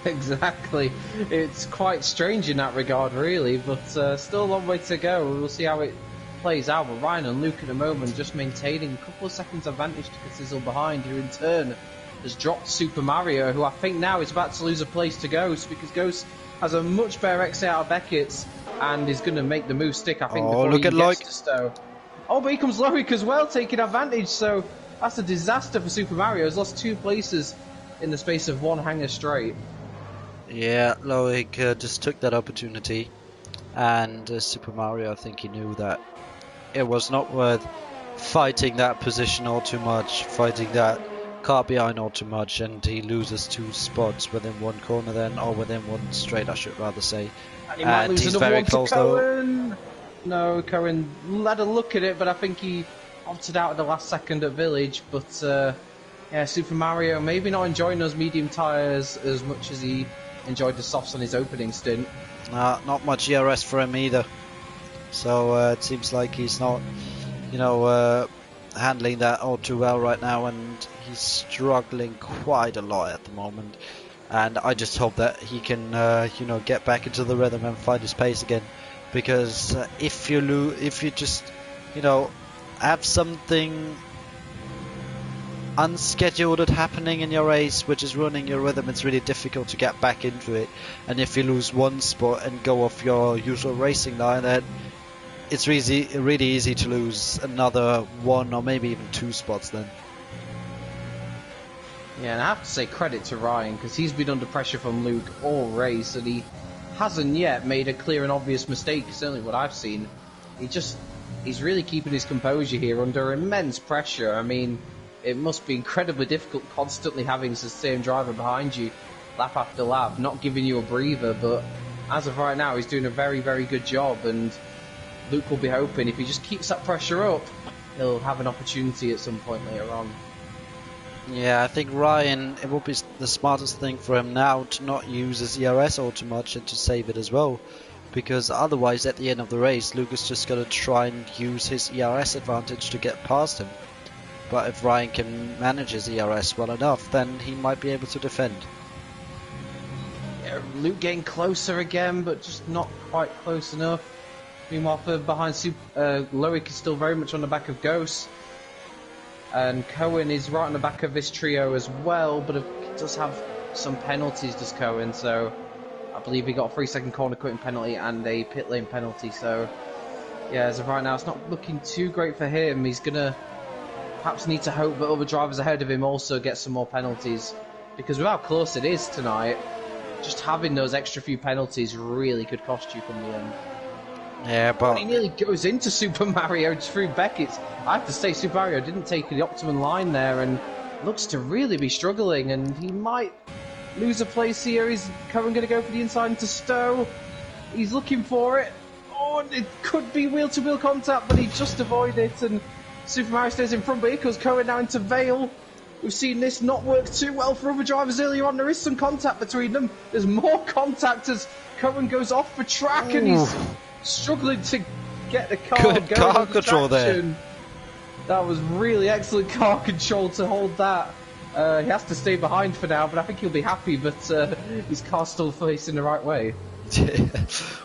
S2: Exactly. It's quite strange in that regard, really, but still a long way to go. We'll see how it plays out. But Ryan and Luke at the moment just maintaining a couple of seconds advantage to Kazizel behind, who in turn has dropped Super Mario, who I think now is about to lose a place to Ghost, because Ghost has a much better exit out of Beckett's and is going to make the move stick, I think, before he gets to Stowe. Oh, but here comes Loic as well, taking advantage, so that's a disaster for Super Mario. He's lost 2 places in the space of 1 hanger straight.
S1: Yeah, Loic just took that opportunity, and Super Mario, I think he knew that it was not worth fighting that position all too much, fighting that car behind all too much, and he loses 2 spots within 1 corner then, or within 1 straight, I should rather say.
S2: And he might lose
S1: he's
S2: another
S1: very
S2: one
S1: close
S2: to Cohen. No, Cohen had a look at it, but I think he opted out at the last second at Village. But yeah, Super Mario maybe not enjoying those medium tyres as much as he enjoyed the softs on his opening stint.
S1: Not much ERS for him either. So it seems like he's not, handling that all too well right now, and he's struggling quite a lot at the moment. And I just hope that he can, get back into the rhythm and find his pace again. Because if you just, have something unscheduled happening in your race which is ruining your rhythm, it's really difficult to get back into it. And if you lose 1 spot and go off your usual racing line, then it's really easy to lose another 1 or maybe even 2 spots then.
S2: Yeah, and I have to say credit to Ryan, because he's been under pressure from Luke all race, and he hasn't yet made a clear and obvious mistake, certainly what I've seen. He's really keeping his composure here under immense pressure. I mean, it must be incredibly difficult constantly having the same driver behind you lap after lap, not giving you a breather, but as of right now, he's doing a very, very good job, and Luke will be hoping if he just keeps that pressure up, he'll have an opportunity at some point later on.
S1: Yeah, I think Ryan, it would be the smartest thing for him now to not use his ERS all too much and to save it as well. Because otherwise, at the end of the race, Luke is just going to try and use his ERS advantage to get past him. But if Ryan can manage his ERS well enough, then he might be able to defend.
S2: Yeah, Luke getting closer again, but just not quite close enough. Meanwhile, behind Loic is still very much on the back of Ghost. And Cohen is right on the back of this trio as well, but does have some penalties, does Cohen, so I believe he got a 3-second corner quitting penalty and a pit lane penalty, so yeah, as of right now, it's not looking too great for him. He's going to perhaps need to hope that other drivers ahead of him also get some more penalties, because with how close it is tonight, just having those extra few penalties really could cost you from the end.
S1: Yeah, but
S2: he nearly goes into Super Mario through Beckett's. I have to say, Super Mario didn't take the optimum line there and looks to really be struggling, and he might lose a place here. Is Cohen going to go for the inside into Stowe? He's looking for it. Oh, and it could be wheel-to-wheel contact, but he just avoided it, and Super Mario stays in front, but here comes Cohen now into Vale. We've seen this not work too well for other drivers earlier on. There is some contact between them. There's more contact as Cohen goes off the track, and he's struggling to get the car
S1: good
S2: going.
S1: Car control there.
S2: That was really excellent car control to hold that. He has to stay behind for now, but I think he'll be happy, but his car's still facing the right way.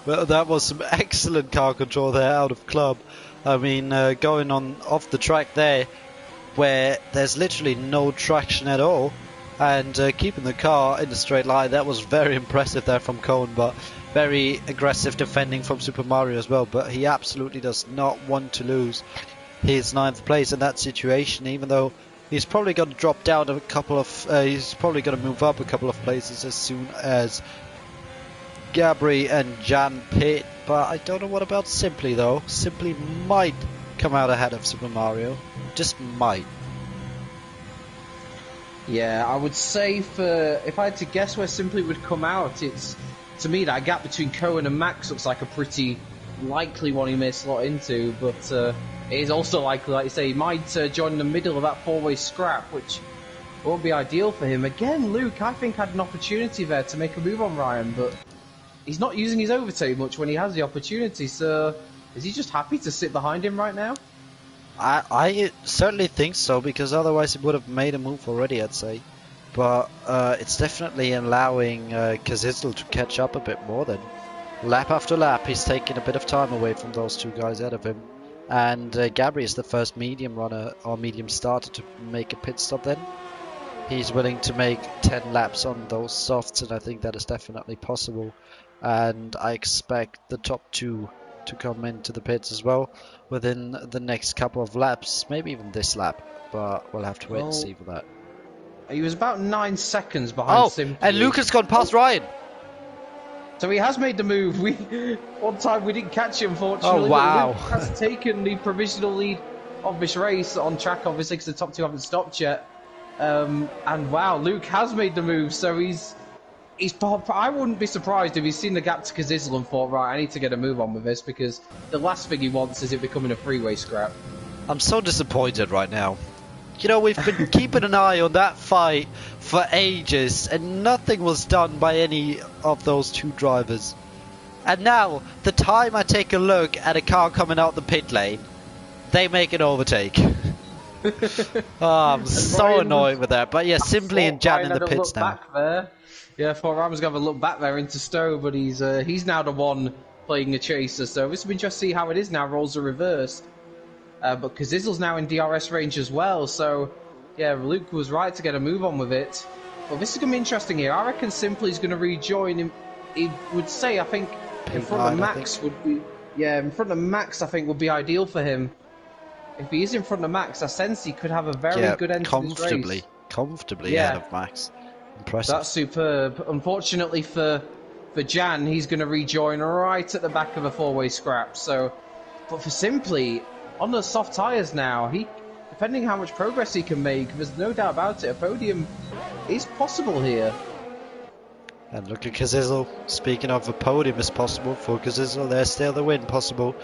S1: Well, that was some excellent car control there out of club. I mean, going on off the track there, where there's literally no traction at all, and keeping the car in a straight line, that was very impressive there from Cohen, but very aggressive defending from Super Mario as well. But he absolutely does not want to lose his 9th place in that situation, even though he's probably going to drop down a couple of, he's probably going to move up a couple of places as soon as Gabri and Jan pit. But I don't know what about Simply though. Simply might come out ahead of Super Mario, just might.
S2: Yeah, I would say if I had to guess where Simply would come out, it's, to me, that gap between Cohen and Max looks like a pretty likely one he may slot into, but it is also likely, like you say, he might join in the middle of that 4-way scrap, which won't be ideal for him. Again, Luke, I think, had an opportunity there to make a move on Ryan, but he's not using his overtake much when he has the opportunity, so Is he just happy to sit behind him right now?
S1: I certainly think so, because otherwise he would have made a move already, I'd say. But it's definitely allowing Kazizl to catch up a bit more then. Lap after lap, he's taking a bit of time away from those two guys ahead of him. And Gabri is the first medium runner or medium starter to make a pit stop then. He's willing to make 10 laps on those softs, and I think that is definitely possible. And I expect the top two to come into the pits as well within the next couple of laps, maybe even this lap, but we'll have to wait and see for that.
S2: He was about 9 seconds behind Simply.
S1: And Luke has gone past Ryan.
S2: So he has made the move. One time we didn't catch him, unfortunately.
S1: Oh, wow.
S2: Luke has taken the provisional lead of this race on track, obviously, because the top two haven't stopped yet. And wow, Luke has made the move. So he's. I wouldn't be surprised if he's seen the gap to Kazizl and thought, right, I need to get a move on with this, because the last thing he wants is it becoming a freeway scrap.
S1: I'm so disappointed right now. You know, we've been keeping an eye on that fight for ages, and nothing was done by any of those two drivers. And now, the time I take a look at a car coming out the pit lane, they make an overtake. I'm so annoyed with that. But yeah, Simply and Jan in the pits now.
S2: Yeah, I thought Ryan was going to have a look back there into Stowe, but he's now the one playing a chaser. So this will be interesting to see how it is now. Roles are reversed. But Kazizl's now in DRS range as well, so yeah, Luke was right to get a move on with it. But this is going to be interesting here. I reckon Simply's going to rejoin him. He would say, I think, in front of Max would be... Yeah, in front of Max, I think, would be ideal for him. If he is in front of Max, I sense he could have a very good end to this race.
S1: Comfortably ahead of Max. Impressive.
S2: That's superb. Unfortunately for Jan, he's going to rejoin right at the back of a four-way scrap. So, but for Simply... on the soft tyres now, depending how much progress he can make, there's no doubt about it, a podium is possible here.
S1: And look at Kazizl. Speaking of a podium is possible for Kazizl, there's still the win possible.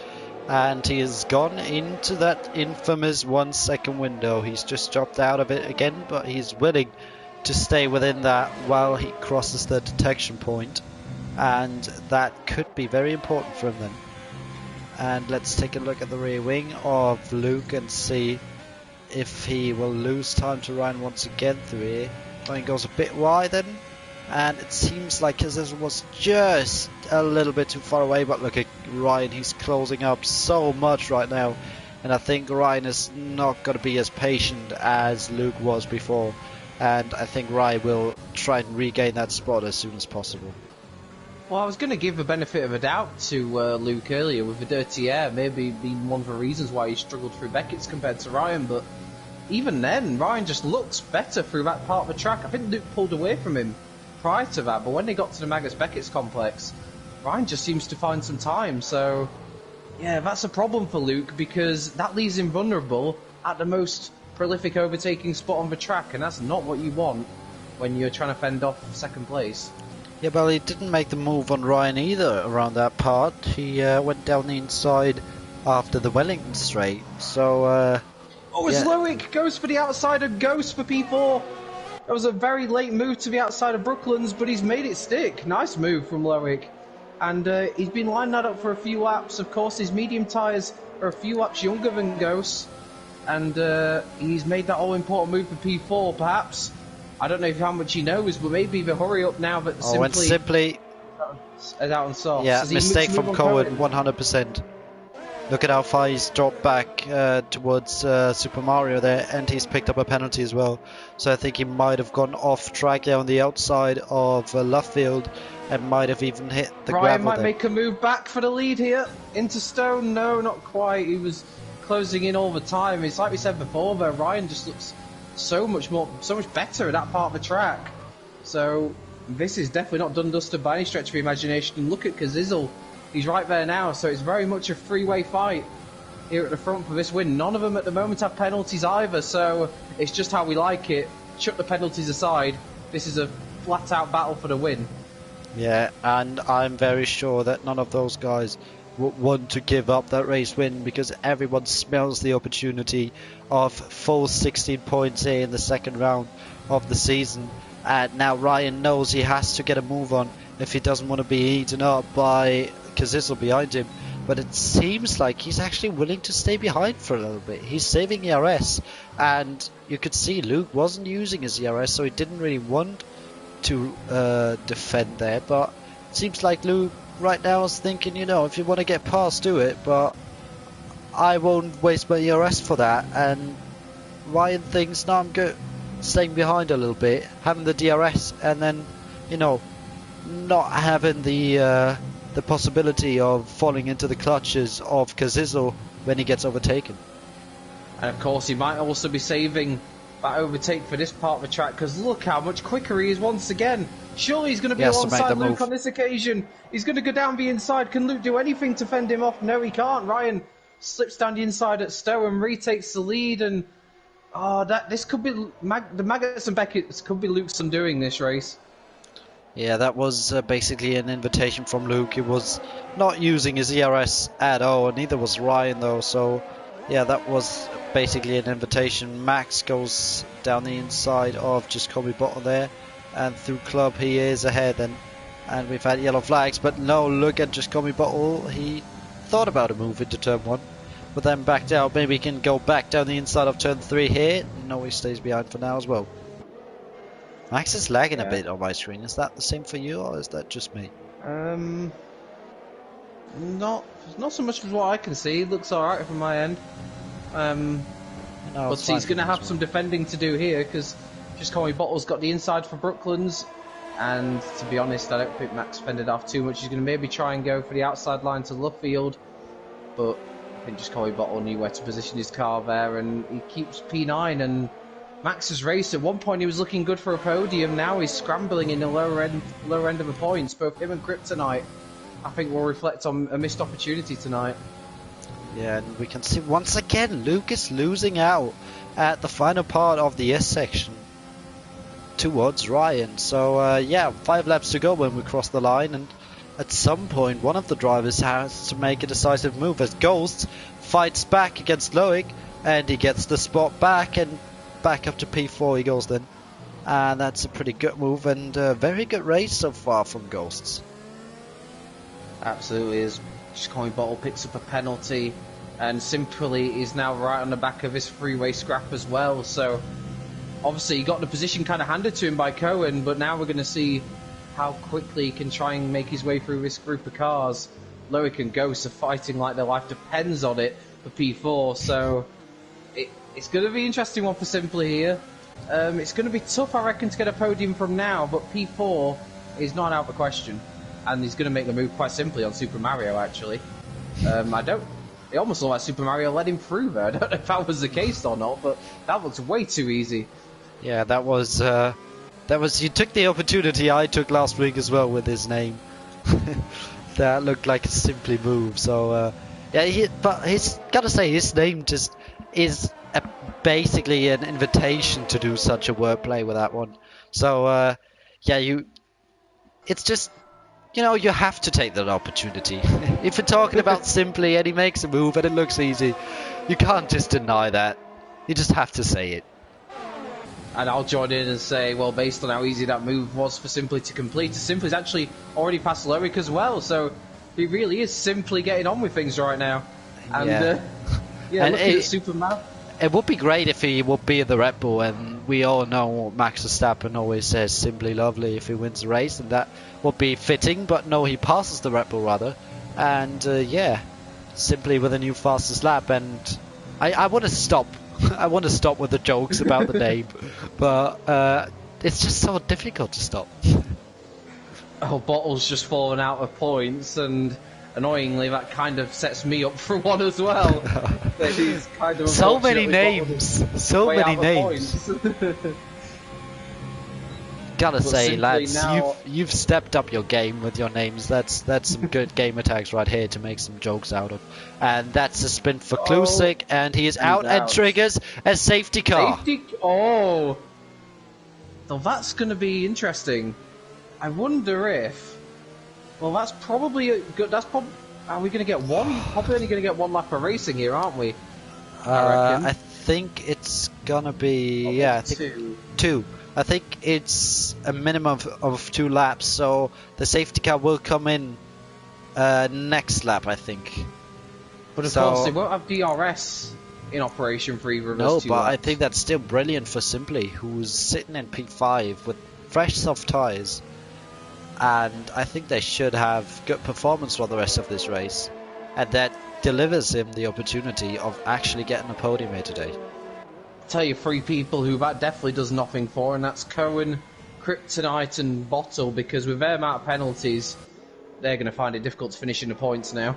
S1: And he has gone into that infamous 1 second window. He's just dropped out of it again, but he's willing to stay within that while he crosses the detection point. And that could be very important for him then. And let's take a look at the rear wing of Luke and see if he will lose time to Ryan once again through here. Ryan goes a bit wide then, and it seems like Kazizl was just a little bit too far away, but look at Ryan, he's closing up so much right now, and I think Ryan is not going to be as patient as Luke was before, and I think Ryan will try and regain that spot as soon as possible.
S2: Well, I was going to give the benefit of a doubt to Luke earlier with the dirty air, maybe being one of the reasons why he struggled through Beckett's compared to Ryan, but even then, Ryan just looks better through that part of the track. I think Luke pulled away from him prior to that, but when they got to the Magus Beckett's complex, Ryan just seems to find some time, so yeah, that's a problem for Luke, because that leaves him vulnerable at the most prolific overtaking spot on the track, and that's not what you want when you're trying to fend off second place.
S1: Yeah, but he didn't make the move on Ryan either around that part. He went down the inside after the Wellington straight. So,
S2: Loic goes for the outside of Ghost for P4. That was a very late move to the outside of Brooklands, but he's made it stick. Nice move from Loic. And he's been lining that up for a few laps. Of course, his medium tyres are a few laps younger than Ghost. And he's made that all-important move for P4, perhaps. I don't know how much he knows, but maybe the hurry up now that
S1: Simply
S2: is out on soft.
S1: Yeah, mistake from Cohen, 100%. Look at how far he's dropped back towards Super Mario there, and he's picked up a penalty as well. So I think he might have gone off track there on the outside of Luffield and might have even hit the gravel.
S2: Ryan might make a move back for the lead here into Stone. No, not quite. He was closing in all the time. It's like we said before, though, Ryan just looks so much better at that part of the track. So this is definitely not done dusted by any stretch of the imagination. And look at Kazizl, he's right there now, so it's very much a three-way fight here at the front for this win. None of them at the moment have penalties either, so it's just how we like it. Chuck the penalties aside, this is a flat-out battle for the win.
S1: Yeah, and I'm very sure that none of those guys would want to give up that race win, because everyone smells the opportunity of full 16 points here in the second round of the season. And now Ryan knows he has to get a move on if he doesn't want to be eaten up by Kazizl behind him. but it seems like he's actually willing to stay behind for a little bit. He's saving ERS, and you could see Luke wasn't using his ERS, so he didn't really want to defend there, but it seems like Luke right now is thinking, you know, if you want to get past, do it, but I won't waste my ERS for that. And Ryan thinks, no, I'm good staying behind a little bit, having the DRS, and then, you know, not having the possibility of falling into the clutches of Kazizo when he gets overtaken.
S2: And of course he might also be saving that overtake for this part of the track, because look how much quicker he is once again. Surely he's going to be alongside Luke on this occasion. He's going to go down the inside. Can Luke do anything to fend him off? No, he can't. Ryan slips down the inside at Stowe and retakes the lead, and this could be the Maggots and Beckett's could be Luke's undoing this race.
S1: Yeah, that was basically an invitation from Luke. He was not using his ERS at all, and neither was Ryan though, so yeah, that was basically an invitation. Max goes down the inside of Jacoby Bottle there, and through Club he is ahead, and we've had yellow flags, but no, look at Jacoby Bottle. He thought about a move into turn 1, but then backed out. Maybe he can go back down the inside of turn 3 here. No, he stays behind for now as well. Max is lagging a bit on my screen. Is that the same for you, or is that just me?
S2: Not so much as what I can see. It looks alright from my end.
S1: No,
S2: but he's going to have some defending to do here, because Jacoby Bottle's got the inside for Brooklands, and to be honest, I don't think Max fended off too much. He's going to maybe try and go for the outside line to Lovefield, but I think Jacoby Bottle knew where to position his car there, and he keeps P9, and Max's race, at one point he was looking good for a podium, now he's scrambling in the lower end of the points. Both him and Kryptonite, I think, will reflect on a missed opportunity tonight.
S1: Yeah, and we can see once again Luke is losing out at the final part of the S section towards Ryan. So yeah, 5 laps to go when we cross the line, and at some point one of the drivers has to make a decisive move as Ghost fights back against Loic, and he gets the spot back, and back up to P4 he goes then. And that's a pretty good move, and a very good race so far from Ghosts.
S2: Absolutely is. Jacoby Bottle picks up a penalty, and Simply is now right on the back of his freeway scrap as well. So obviously he got the position kind of handed to him by Cohen, but now we're going to see how quickly he can try and make his way through this group of cars. Loic and Ghost are fighting like their life depends on it for P4, so it's going to be an interesting one for Simply here. It's going to be tough, I reckon, to get a podium from now, but P4 is not out of the question, and he's going to make the move quite simply on Super Mario, actually. It almost looked like Super Mario let him through there. I don't know if that was the case or not, but that looks way too easy.
S1: Yeah, that was you took the opportunity I took last week as well with his name. That looked like a Simply move. So yeah, but he's got to say his name just is basically an invitation to do such a wordplay with that one. So yeah, it's just, you know, you have to take that opportunity. If you're talking about Simply and he makes a move and it looks easy, you can't just deny that. You just have to say it.
S2: And I'll join in and say, well, based on how easy that move was for Simply to complete, Simply's actually already passed Loic as well, so he really is simply getting on with things right now. And and looking at Superman.
S1: It would be great if he would be in the Red Bull, and we all know Max Verstappen always says simply lovely if he wins the race, and that would be fitting, but no, he passes the Red Bull rather, and yeah, Simply with a new fastest lap, and I want to stop. I want to stop with the jokes about the name, but it's just so difficult to stop.
S2: Oh, Bottle's just fallen out of points, and annoyingly that kind of sets me up for one as well. He's kind of
S1: so many names, so many names. Gotta say, lads, now, you've stepped up your game with your names. That's some good game attacks right here to make some jokes out of. And that's a spin for Klusik, and he is out and triggers a safety car.
S2: Oh, so that's going to be interesting. I wonder if. Well, that's probably a good. Are we going to get one? Probably only going to get one lap of racing here, aren't we?
S1: I think it's gonna be I think two. I think it's a minimum of 2 laps, so the safety car will come in next lap, I think.
S2: But of course, they
S1: So
S2: won't have DRS in operation for either of
S1: no,
S2: us two
S1: but I
S2: laps.
S1: think that's still brilliant for Simply, who's sitting in P5 with fresh soft tyres, and I think they should have good performance for the rest of this race, and that delivers him the opportunity of actually getting a podium here today.
S2: Tell you three people who that definitely does nothing for, and that's Cohen, Kryptonite, and Bottle, because with their amount of penalties, they're going to find it difficult to finish in the points now.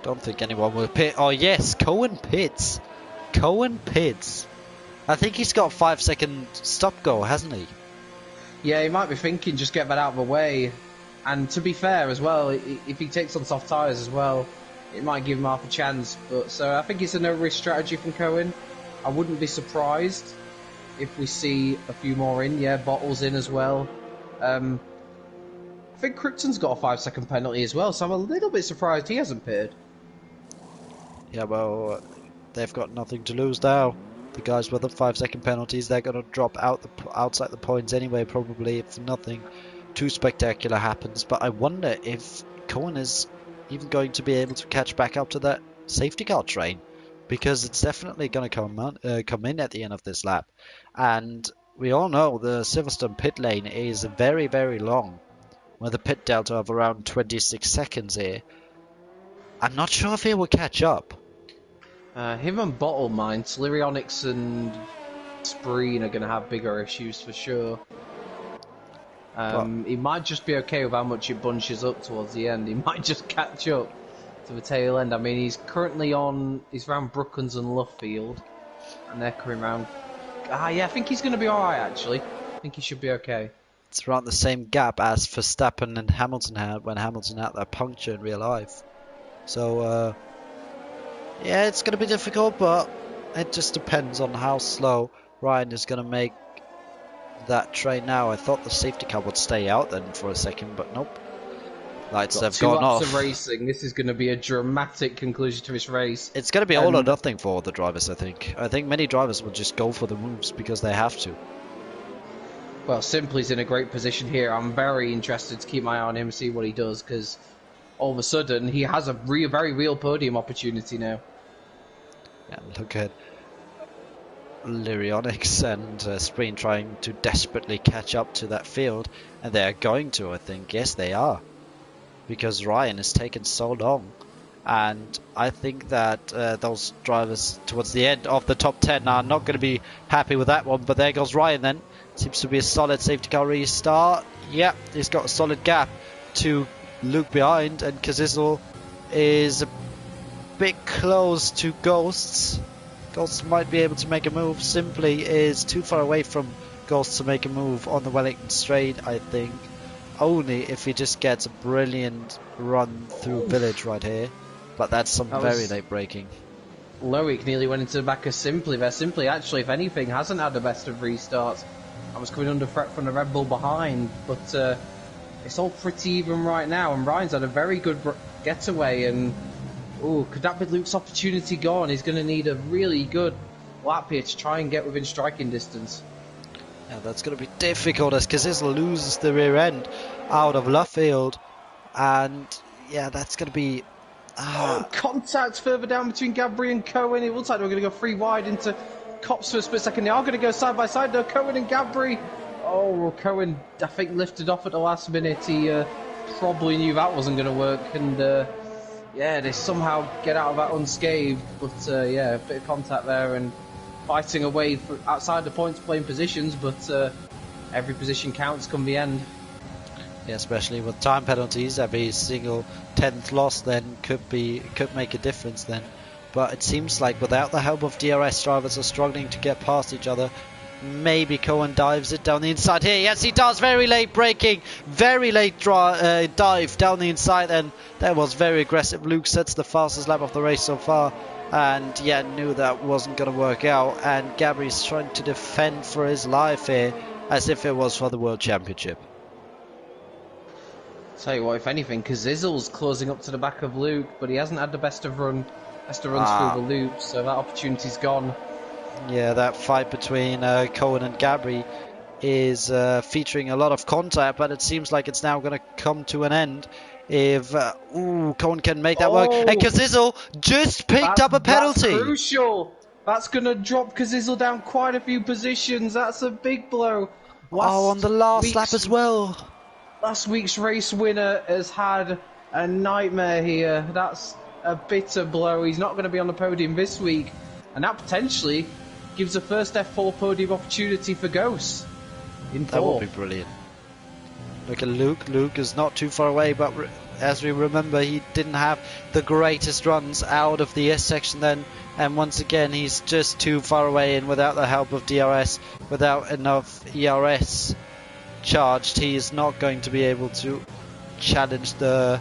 S1: Don't think anyone will pit. Oh yes, Cohen pits. Cohen pits. I think he's got a 5-second stop go, hasn't he?
S2: Yeah, he might be thinking just get that out of the way. And to be fair as well, if he takes on soft tyres as well, it might give him half a chance. But so I think it's a no-risk strategy from Cohen. I wouldn't be surprised if we see a few more in. Yeah, Bottles in as well. I think Krypton's got a 5-second penalty as well, so I'm a little bit surprised he hasn't pitted.
S1: Yeah, well, they've got nothing to lose now. The guys with the 5-second penalties, they're going to drop out outside the points anyway, probably, if nothing too spectacular happens. But I wonder if Cohen is even going to be able to catch back up to that safety car train, because it's definitely going to come in at the end of this lap. And we all know the Silverstone pit lane is very, very long, with a pit delta of around 26 seconds here. I'm not sure if he will catch up.
S2: Him and Bottle mine, Lyrionics and Spreen are going to have bigger issues for sure. He might just be okay with how much it bunches up towards the end. He might just catch up to the tail end. I mean, he's around Brooklands and Luffield, and they're coming round. Yeah, I think he's going to be alright actually. I think he should be okay.
S1: It's around the same gap as Verstappen and Hamilton had when Hamilton had that puncture in real life. So, yeah, it's going to be difficult, but it just depends on how slow Ryan is going to make that train now. I thought the safety car would stay out then for a second, but nope. Lights have gone off.
S2: 2 laps of racing. This is going to be a dramatic conclusion to this race.
S1: It's going to be all or nothing for the drivers, I think. I think many drivers will just go for the moves because they have to.
S2: Well, Simply's in a great position here. I'm very interested to keep my eye on him and see what he does, because all of a sudden he has a very real podium opportunity now.
S1: Yeah, look at Lyrionics and Spreen trying to desperately catch up to that field, and they are going to, I think. Yes, they are, because Ryan has taken so long, and I think that those drivers towards the end of the top 10 are not going to be happy with that one. But there goes Ryan then. Seems to be a solid safety car restart. Yep, he's got a solid gap to Luke behind, and Kazizel is a bit close to Ghosts. Ghosts might be able to make a move. Simply is too far away from Ghosts to make a move on the Wellington Straight, I think. Only if he just gets a brilliant run through Village right here. But that's some very late braking.
S2: Loic nearly went into the back of Simply there. Simply, actually, if anything, hasn't had the best of restarts. I was coming under threat from the Red Bull behind, but it's all pretty even right now, and Ryan's had a very good getaway, and could that be Luke's opportunity gone? He's going to need a really good lap here to try and get within striking distance.
S1: Yeah, that's going to be difficult as Kazizel loses the rear end out of Luffield, and yeah, that's going to be...
S2: Contact further down between Gabri and Cohen. It looks like we're going to go 3 wide into Cops for a split second. They are going to go side by side though, Cohen and Gabri. Cohen, I think, lifted off at the last minute. He probably knew that wasn't going to work, and they somehow get out of that unscathed. But a bit of contact there and fighting away outside the points playing positions, but every position counts come the end.
S1: Yeah, especially with time penalties, every single 10th loss then could make a difference then. But it seems like without the help of DRS, drivers are struggling to get past each other. Maybe Cohen dives it down the inside here. Yes, he does. Very late braking. Very late dive down the inside. And that was very aggressive. Luke sets the fastest lap of the race so far. And yeah, knew that wasn't going to work out. And Gabri's trying to defend for his life here as if it was for the World Championship.
S2: Tell you what, if anything, Kazizel's closing up to the back of Luke, but he hasn't had the best of runs through the loop, so that opportunity's gone.
S1: Yeah, that fight between Cohen and Gabri is featuring a lot of contact, but it seems like it's now going to come to an end if Cohen can make that work. And
S2: Oh,
S1: Kazizel just picked up a
S2: that's
S1: penalty.
S2: crucial. That's going to drop Kazizel down quite a few positions. That's a big blow.
S1: Oh, on the last lap
S2: Week's
S1: as well.
S2: last week's race winner has had a nightmare here. That's a bitter blow. He's not going to be on the podium this week, and that potentially gives the first F4 podium opportunity for Ghost in
S1: That would be
S2: fourth.
S1: brilliant. Look at Luke. Luke is not too far away, but as we remember, he didn't have the greatest runs out of the S section then. And once again, he's just too far away, and without the help of DRS, without enough ERS charged, he is not going to be able to challenge the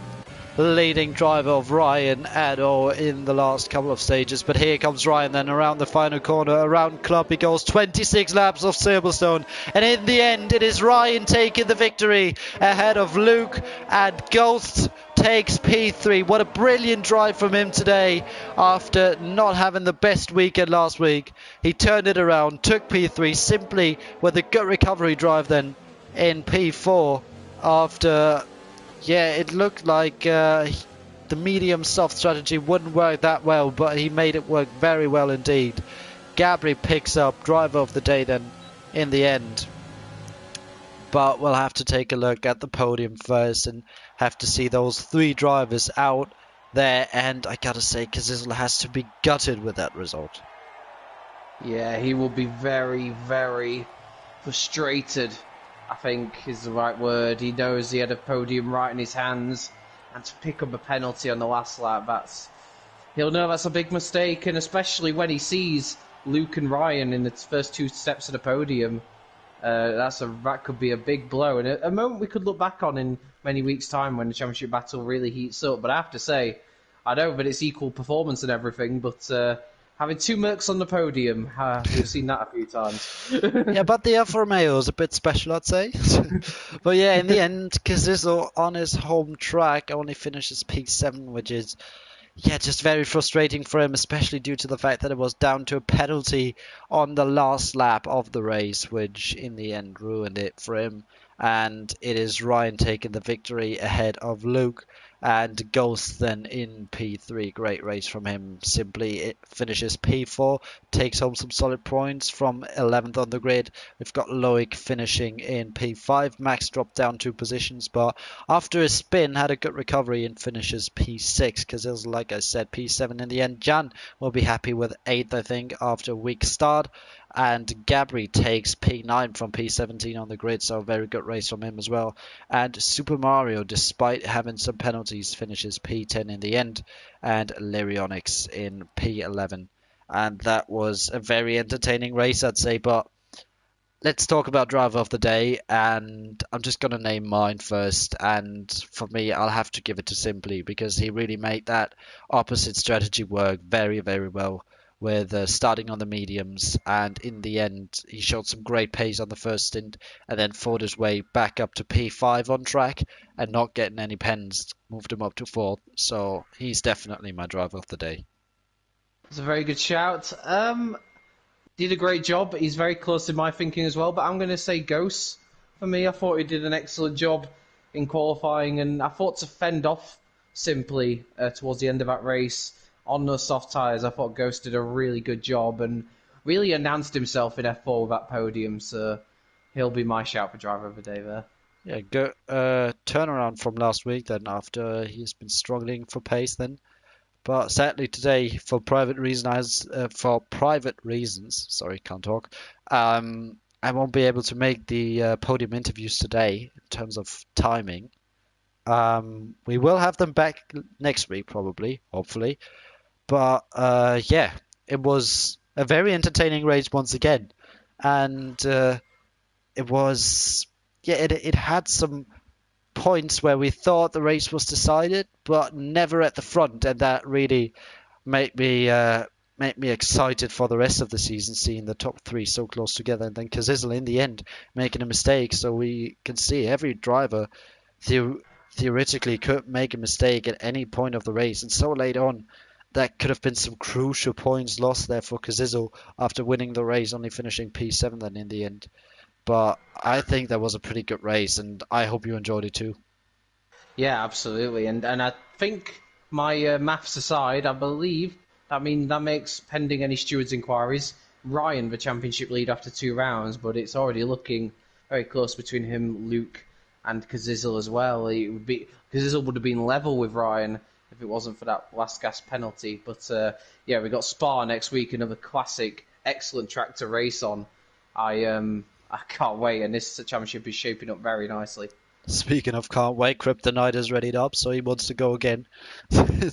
S1: leading driver of Ryan at all in the last couple of stages. But here comes Ryan then around the final corner, around Club. He goes 26 laps of Silverstone, and in the end it is Ryan taking the victory ahead of Luke, and Ghost takes P3. What a brilliant drive from him today after not having the best weekend last week. He turned it around, took P3 simply with a good recovery drive then in P4 after it looked like the medium soft strategy wouldn't work that well, but he made it work very well indeed. Gabri picks up driver of the day then in the end. But we'll have to take a look at the podium first and have to see those three drivers out there. And I gotta say, Kazizel has to be gutted with that result.
S2: Yeah, he will be very, very frustrated, I think is the right word. He knows he had a podium right in his hands, and to pick up a penalty on the last lap, he'll know that's a big mistake, and especially when he sees Luke and Ryan in the first two steps of the podium, that could be a big blow, and a moment we could look back on in many weeks' time when the championship battle really heats up. But I have to say, I know that it's equal performance and everything, but having two Mercs on the podium, we've seen that a few times.
S1: Yeah, but the Alfa Romeo is a bit special, I'd say. But yeah, in the end, Kazizel on his home track only finishes P7, which is just very frustrating for him, especially due to the fact that it was down to a penalty on the last lap of the race, which in the end ruined it for him. And it is Ryan taking the victory ahead of Luke, and Ghost then in P3. Great race from him. Simply it finishes P4, takes home some solid points from 11th on the grid. We've got Loic finishing in P5. Max dropped down 2 positions, but after a spin had a good recovery and finishes P6, because it was, like I said, P7 in the end. Jan will be happy with 8th, I think, after a weak start. And Gabri takes P9 from P17 on the grid, so a very good race from him as well. And Super Mario, despite having some penalties, finishes P10 in the end, and Lyrionics in P11. And that was a very entertaining race, I'd say. But let's talk about driver of the day, and I'm just going to name mine first. And for me, I'll have to give it to Simply, because he really made that opposite strategy work very, very well with starting on the mediums, and in the end he showed some great pace on the first stint and then fought his way back up to P5 on track, and not getting any pens moved him up to fourth. So he's definitely my driver of the day.
S2: It's a very good shout. Did a great job. He's very close to my thinking as well, but I'm going to say Ghost for me. I thought he did an excellent job in qualifying, and I thought to fend off Simply towards the end of that race on those soft tyres, I thought Ghost did a really good job and really announced himself in F4 with that podium, so he'll be my shout for driver of the day there.
S1: Yeah, go turnaround from last week then, after he's been struggling for pace then. But sadly today, for private reasons, sorry, can't talk. I won't be able to make the podium interviews today in terms of timing. We will have them back next week, probably, hopefully. But it was a very entertaining race once again, and it was it had some points where we thought the race was decided, but never at the front, and that really made me excited for the rest of the season, seeing the top three so close together, and then Kazizel in the end making a mistake. So we can see every driver theoretically could make a mistake at any point of the race, and so late on. That could have been some crucial points lost there for Kazizel after winning the race, only finishing P7 then in the end. But I think that was a pretty good race, and I hope you enjoyed it too.
S2: Yeah, absolutely. And I think my maths aside, I believe that makes pending any stewards' inquiries Ryan the championship lead after 2 rounds, but it's already looking very close between him, Luke, and Kazizel as well. It would be Kazizel would have been level with Ryan if it wasn't for that last gas penalty. But yeah, we got Spa next week, another classic, excellent track to race on. I can't wait, and this championship is shaping up very nicely.
S1: Speaking of can't wait, Kryptonite is readied up, so he wants to go again.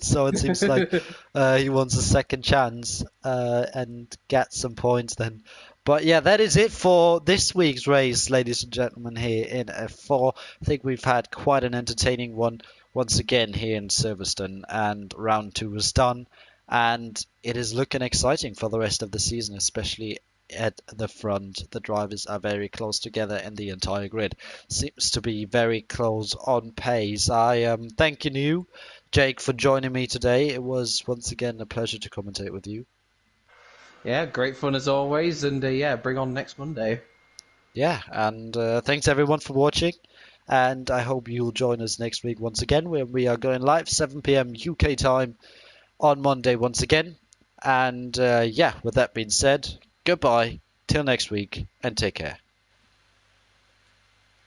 S1: So it seems like he wants a second chance and get some points then. But yeah, that is it for this week's race, ladies and gentlemen, here in F4. I think we've had quite an entertaining one once again here in Silverstone, and round two was done. And it is looking exciting for the rest of the season, especially at the front. The drivers are very close together in the entire grid. Seems to be very close on pace. I am thanking you, Jake, for joining me today. It was once again a pleasure to commentate with you.
S2: Yeah, great fun as always, and yeah, bring on next Monday.
S1: Yeah, and thanks everyone for watching. And I hope you'll join us next week once again, where we are going live 7 p.m. UK time on Monday once again. And yeah, with that being said, goodbye till next week and take care.